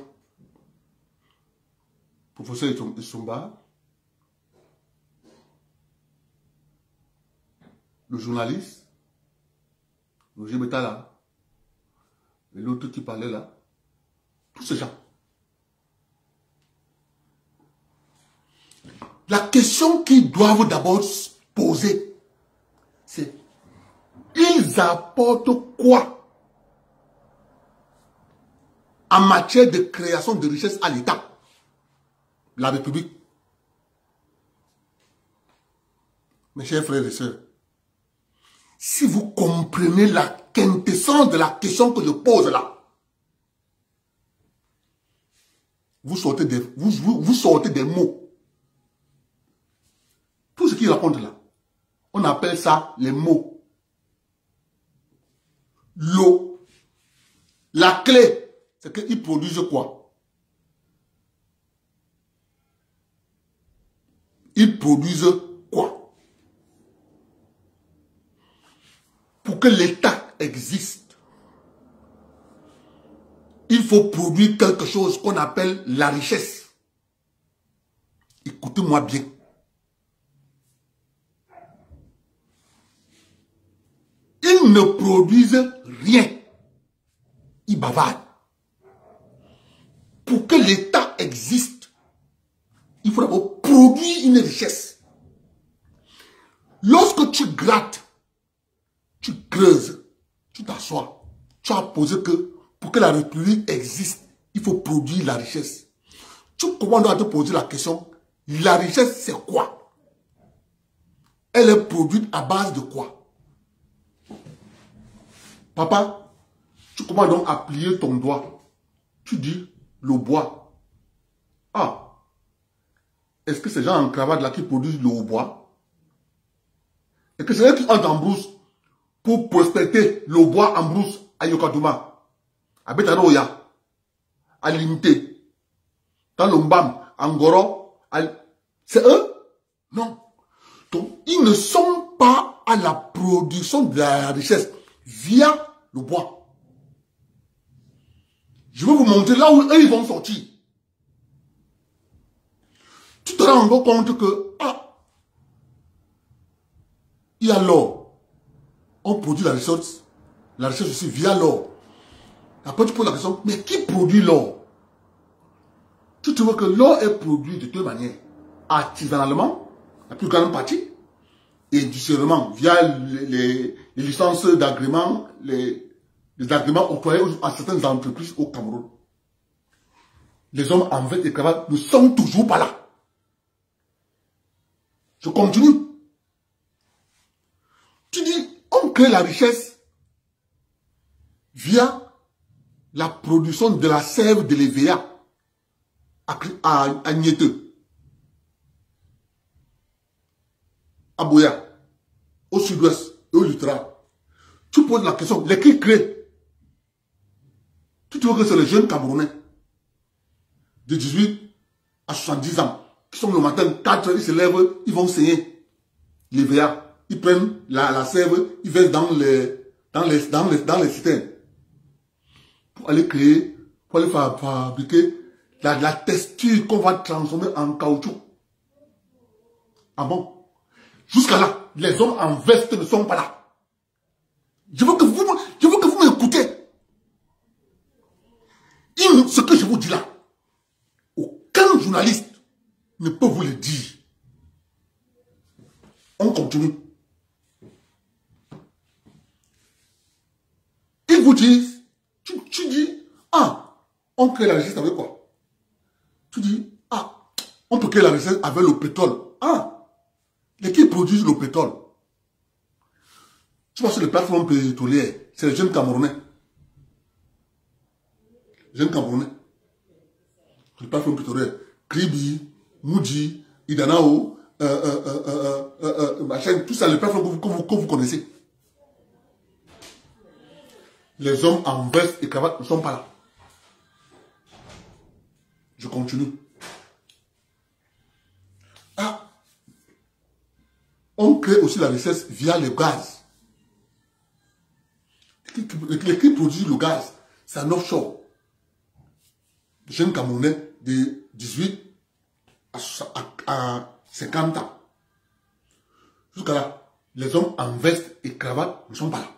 Professeur Issoumba, le journaliste, Roger Betala, et l'autre qui parlait là, tous ces gens. La question qu'ils doivent d'abord poser, c'est ils apportent quoi en matière de création de richesse à l'État, la République. Mes chers frères et sœurs, si vous comprenez la quintessence de la question que je pose là, vous sortez des mots. Tout ce qu'il raconte là, on appelle ça les mots. L'eau. La clé, c'est qu'ils produisent quoi? Ils produisent quoi? Pour que l'État existe, il faut produire quelque chose qu'on appelle la richesse. Écoutez-moi bien. Ils ne produisent rien. Ils bavardent. Pour que l'État existe, il faut d'abord produire une richesse. Lorsque tu grattes, tu creuses, tu t'assois, tu as posé que pour que la République existe, il faut produire la richesse. Tu commences à te poser la question, la richesse c'est quoi? Elle est produite à base de quoi? Papa, tu commences donc à plier ton doigt. Tu dis, le bois. Ah, est-ce que ces gens en cravate là qui produisent le bois? Est-ce que c'est eux qui entrent en brousse pour prospecter le bois en brousse à Yokadouma, à Betaroya, à Limité, dans l'Ombam, en Goro? C'est eux? Non. Donc, ils ne sont pas à la production de la richesse via le bois. Je vais vous montrer là où eux ils vont sortir. Tu te rends compte que, il y a l'or. On produit la richesse aussi via l'or. Après tu poses la question, mais qui produit l'or? Tu trouves que l'or est produit de deux manières. Artisanalement, la plus grande partie, et industriellement, via les licences d'agrément, les agréments octroyés à certaines entreprises au Cameroun. Les hommes en veste et cravates ne sont toujours pas là. Je continue. Tu dis, on crée la richesse via la production de la sève de l'EVA à Niéteux, à Boya, au sud-ouest et au littoral. Tu poses la question, les qui créent? Tu trouves que c'est les jeunes Camerounais de 18 à 70 ans qui sont le matin, 4 heures, ils se lèvent, ils vont saigner les VA. Ils prennent la sève, ils versent dans les citernes pour aller créer, pour aller fabriquer la texture qu'on va transformer en caoutchouc. Ah bon? Jusqu'à là, les hommes en veste ne sont pas là. Je veux que vous m'écoutez. Ce que je vous dis là, aucun journaliste ne peut vous le dire. On continue. Ils vous disent, tu dis, on crée la richesse avec quoi? Tu dis, on peut créer la richesse avec le pétrole. Les qui produisent le pétrole? Tu vois sur les plateformes pétrolières, c'est les jeunes Camerounais. Jeunes Camerounais. Les plateformes pétrolières. Kribi, Moudi, Idanao, machin, tout ça, les plateformes que vous connaissez. Les hommes en veste et cravate ne sont pas là. Je continue. On crée aussi la richesse via le gaz. Les qui produisent le gaz, c'est un offshore. Les jeunes Camerounais de 18 à 50 ans. Jusqu'à là, les hommes en veste et cravate ne sont pas là.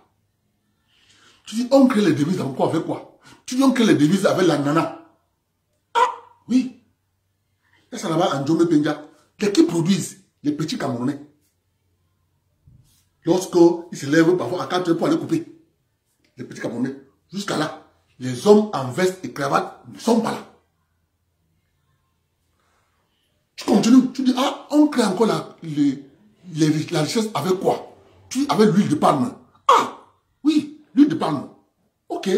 Tu dis, on crée les devises encore avec quoi? Tu dis, on crée les devises avec la nana. Ah, oui. Et ça là-bas, en Djomé Penja, qui produisent les petits Camerounais. Lorsqu'ils se lèvent parfois à 4 heures pour aller couper. Les petits Camerounais. Jusqu'à là, les hommes en veste et cravate ne sont pas là. Tu continues, tu dis, ah, on crée encore la richesse avec quoi? Tu dis, avec l'huile de palme. Ah, oui, l'huile de palme. Ok.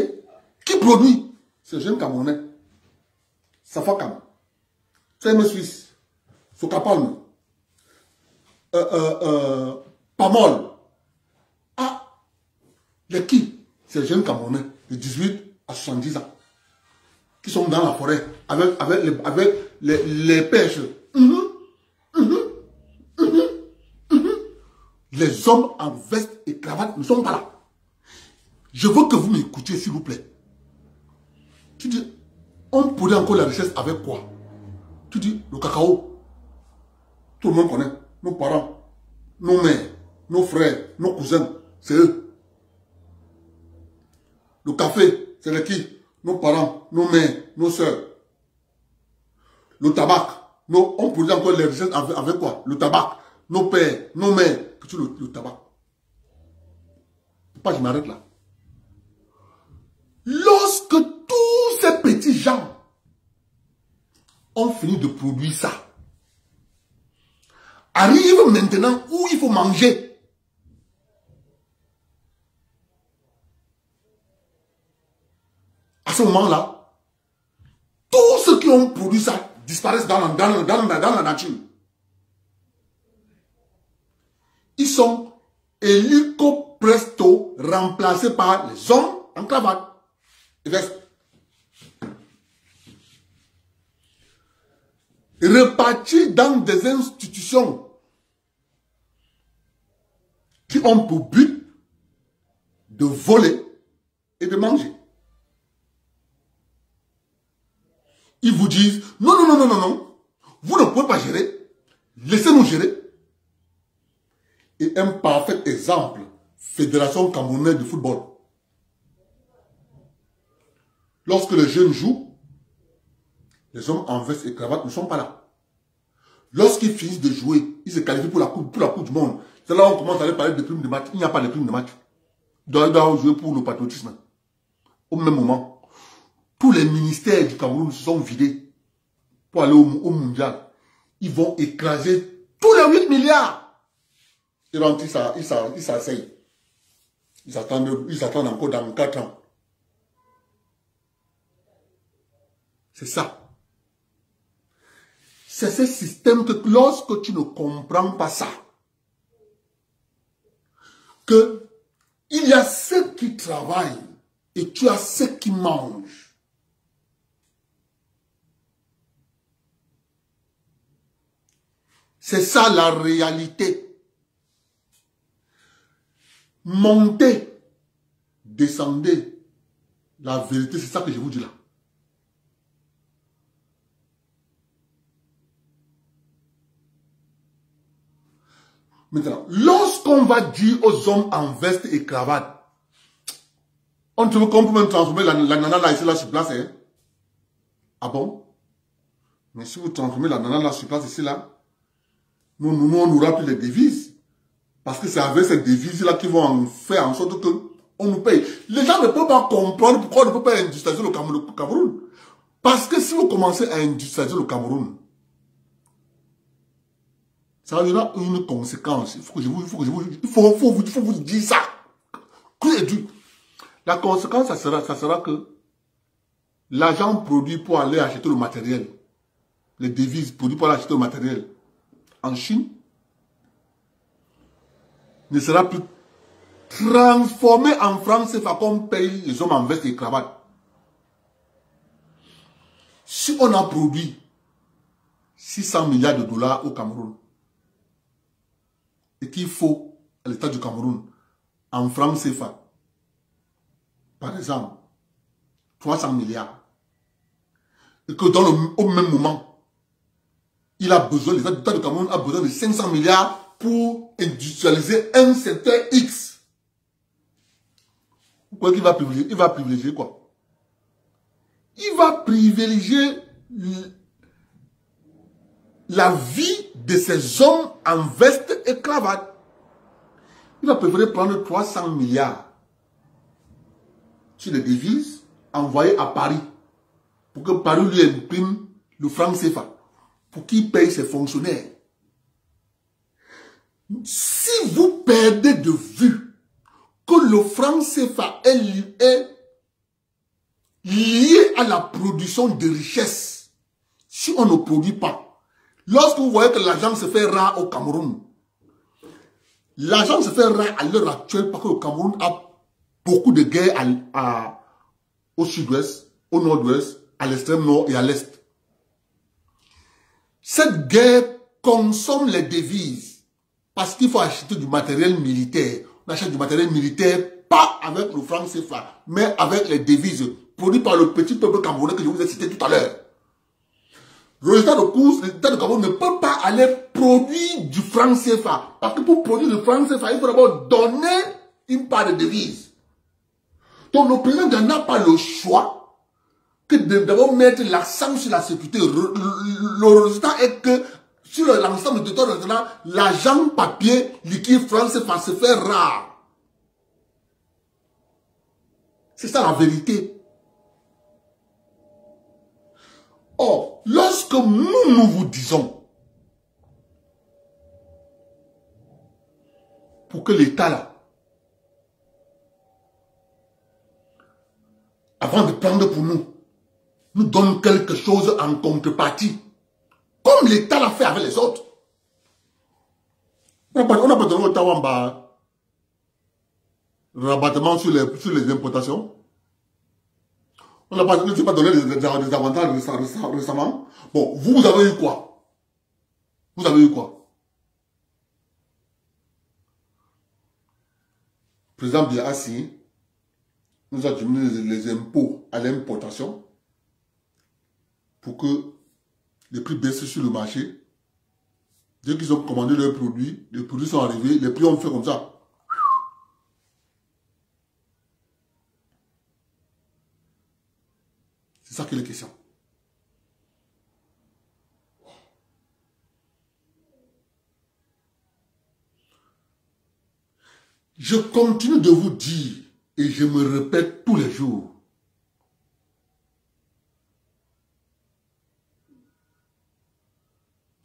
Qui produit? C'est le jeune Camerounais. Safakam. CM Suisse. Focapalme. Pamol. Ah, les qui? C'est les jeunes Camerounais de 18 à 70 ans. Qui sont dans la forêt avec les pêches. Les hommes en veste et cravate ne sont pas là. Je veux que vous m'écoutiez, s'il vous plaît. Tu dis, on pourrait encore la richesse avec quoi? Tu dis, le cacao. Tout le monde connaît. Nos parents, nos mères, nos frères, nos cousins, c'est eux. Le café, c'est les qui? Nos parents, nos mères, nos soeurs. Le tabac, on produit encore les richesses avec quoi? Le tabac. Nos pères, nos mères, le tabac. Pas, je m'arrête là. Lorsque tous ces petits gens ont fini de produire ça, arrive maintenant où il faut manger. À ce moment-là, tous ceux qui ont produit ça disparaissent dans la nature. Ils sont hélico presto remplacés par les hommes en cravate et veste. Repartis dans des institutions qui ont pour but de voler et de manger. Ils vous disent, non, vous ne pouvez pas gérer, laissez-nous gérer. Et un parfait exemple, Fédération Camerounaise de football. Lorsque les jeunes jouent, les hommes en veste et cravate ne sont pas là. Lorsqu'ils finissent de jouer, ils se qualifient pour la coupe du monde. C'est là où on commence à aller parler de primes de match. Il n'y a pas de primes de match. Ils doivent jouer pour le patriotisme. Au même moment, tous les ministères du Cameroun se sont vidés pour aller au mondial. Ils vont écraser tous les 8 milliards. Ils rentrent, ils s'asseyent. Ils attendent encore dans 4 ans. C'est ça. C'est ce système que lorsque tu ne comprends pas ça, que il y a ceux qui travaillent et tu as ceux qui mangent. C'est ça la réalité. Montez, descendez. La vérité, c'est ça que je vous dis là. Maintenant, lorsqu'on va dire aux hommes en veste et cravate, on trouve qu'on peut même transformer la nana là, ici, là, sur place, hein? Ah bon? Mais si vous transformez la nana là, sur place, ici, là, nous, on n'aura plus les devises. Parce que c'est avec ces devises-là qui vont faire en sorte qu'on nous paye. Les gens ne peuvent pas comprendre pourquoi on ne peut pas industrialiser le Cameroun. Parce que si vous commencez à industrialiser le Cameroun, ça aura une conséquence. Il faut vous dire ça. La conséquence, ça sera que l'argent produit pour aller acheter le matériel, les devises produites pour aller acheter le matériel en Chine, ne sera plus transformé en francs CFA comme paye les hommes en veste et cravate. Si on a produit 600 milliards de dollars au Cameroun et qu'il faut à l'État du Cameroun en francs CFA, par exemple, 300 milliards. Et que au même moment, il a besoin, l'État du Cameroun a besoin de 500 milliards pour industrialiser un secteur X. Pourquoi il va privilégier? Il va privilégier quoi? Il va privilégier la vie de ces hommes en veste et cravate. Il va préférer prendre 300 milliards sur les devises envoyées à Paris pour que Paris lui imprime le franc CFA pour qu'il paye ses fonctionnaires. Si vous perdez de vue que le franc CFA est lié à la production de richesses, si on ne produit pas, lorsque vous voyez que l'argent se fait rare au Cameroun, l'argent se fait rare à l'heure actuelle parce que le Cameroun a beaucoup de guerres au sud-ouest, au nord-ouest, à l'extrême nord et à l'est. Cette guerre consomme les devises parce qu'il faut acheter du matériel militaire. On achète du matériel militaire pas avec le franc CFA, mais avec les devises produites par le petit peuple camerounais que je vous ai cité tout à l'heure. Le résultat de course, l'État de Cameroun ne peut pas aller produire du franc CFA. Parce que pour produire du franc CFA, il faut d'abord donner une part de devise. Donc le président n'a pas le choix que d'abord mettre l'accent sur la sécurité. Le résultat est que sur l'ensemble du territoire, l'argent papier liquide franc CFA se fait rare. C'est ça la vérité. Or, lorsque nous vous disons, pour que l'État là, avant de prendre pour nous donne quelque chose en contrepartie, comme l'État l'a fait avec les autres. On n'a pas donné au Tawamba rabattement sur les importations. On n'a pas donné des avantages récemment. Bon, vous avez eu quoi? Vous avez eu quoi? Le président Biassi nous a diminué les impôts à l'importation pour que les prix baissent sur le marché. Dès qu'ils ont commandé leurs produits, les produits sont arrivés, les prix ont fait comme ça. C'est ça qui est la question. Je continue de vous dire, et je me répète tous les jours,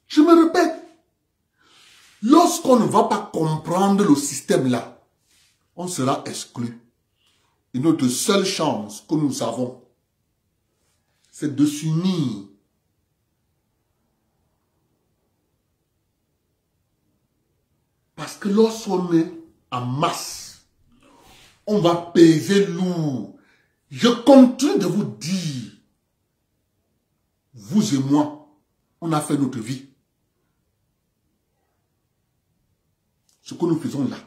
je me répète, lorsqu'on ne va pas comprendre le système là, on sera exclu. Et notre seule chance que nous avons, c'est de s'unir. Parce que lorsqu'on est en masse, on va peser lourd. Je continue de vous dire, vous et moi, on a fait notre vie. Ce que nous faisons là,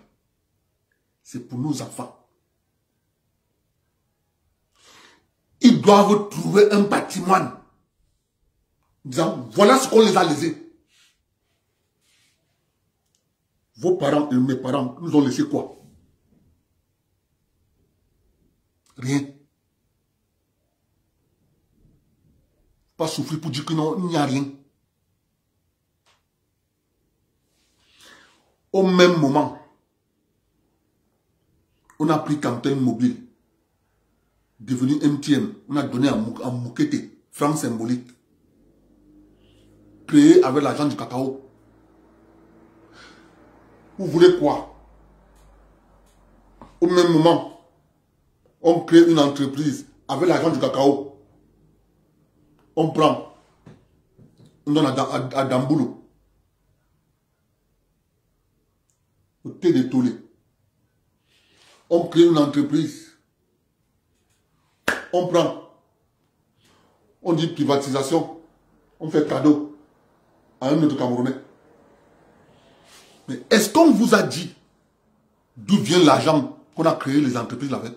c'est pour nos enfants. Ils doivent trouver un patrimoine. Disant, voilà ce qu'on les a laissés. Vos parents et mes parents nous ont laissé quoi? Rien. Pas souffrir pour dire que non, il n'y a rien. Au même moment, on a pris Campagne Mobile, devenu MTN, on a donné à Moukete, franc symbolique, créé avec l'argent du cacao. Vous voulez quoi? Au même moment, on crée une entreprise avec l'argent du cacao. On prend, on donne à Damboulou, au thé de Tolé. On crée une entreprise. On prend, on dit privatisation, on fait cadeau à un autre Camerounais. Mais est-ce qu'on vous a dit d'où vient l'argent qu'on a créé les entreprises avec?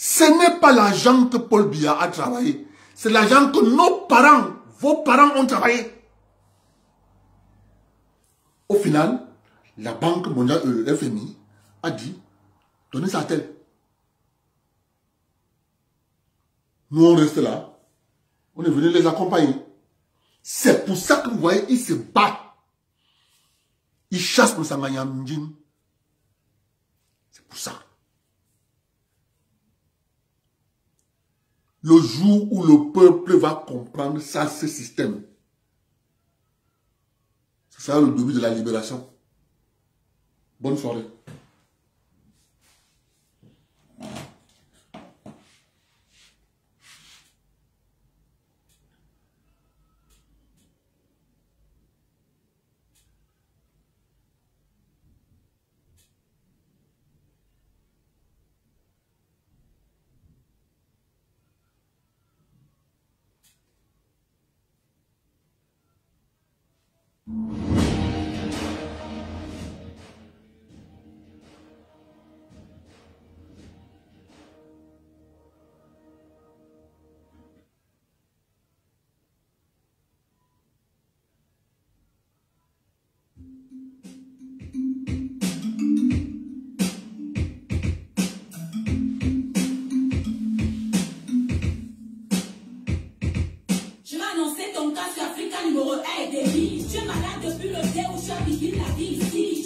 Ce n'est pas l'argent que Paul Biya a travaillé. C'est l'argent que nos parents, vos parents ont travaillé. Au final, la Banque mondiale, le FMI, a dit, donnez ça à tel. Nous, on reste là. On est venu les accompagner. C'est pour ça que vous voyez, ils se battent. Ils chassent le Sanganyam Ndjin. C'est pour ça. Le jour où le peuple va comprendre ça, ce système, ce sera le début de la libération. Bonne soirée. Numéro 1 est débile. Tu es malade depuis le dé où tu as vécu la vie ici.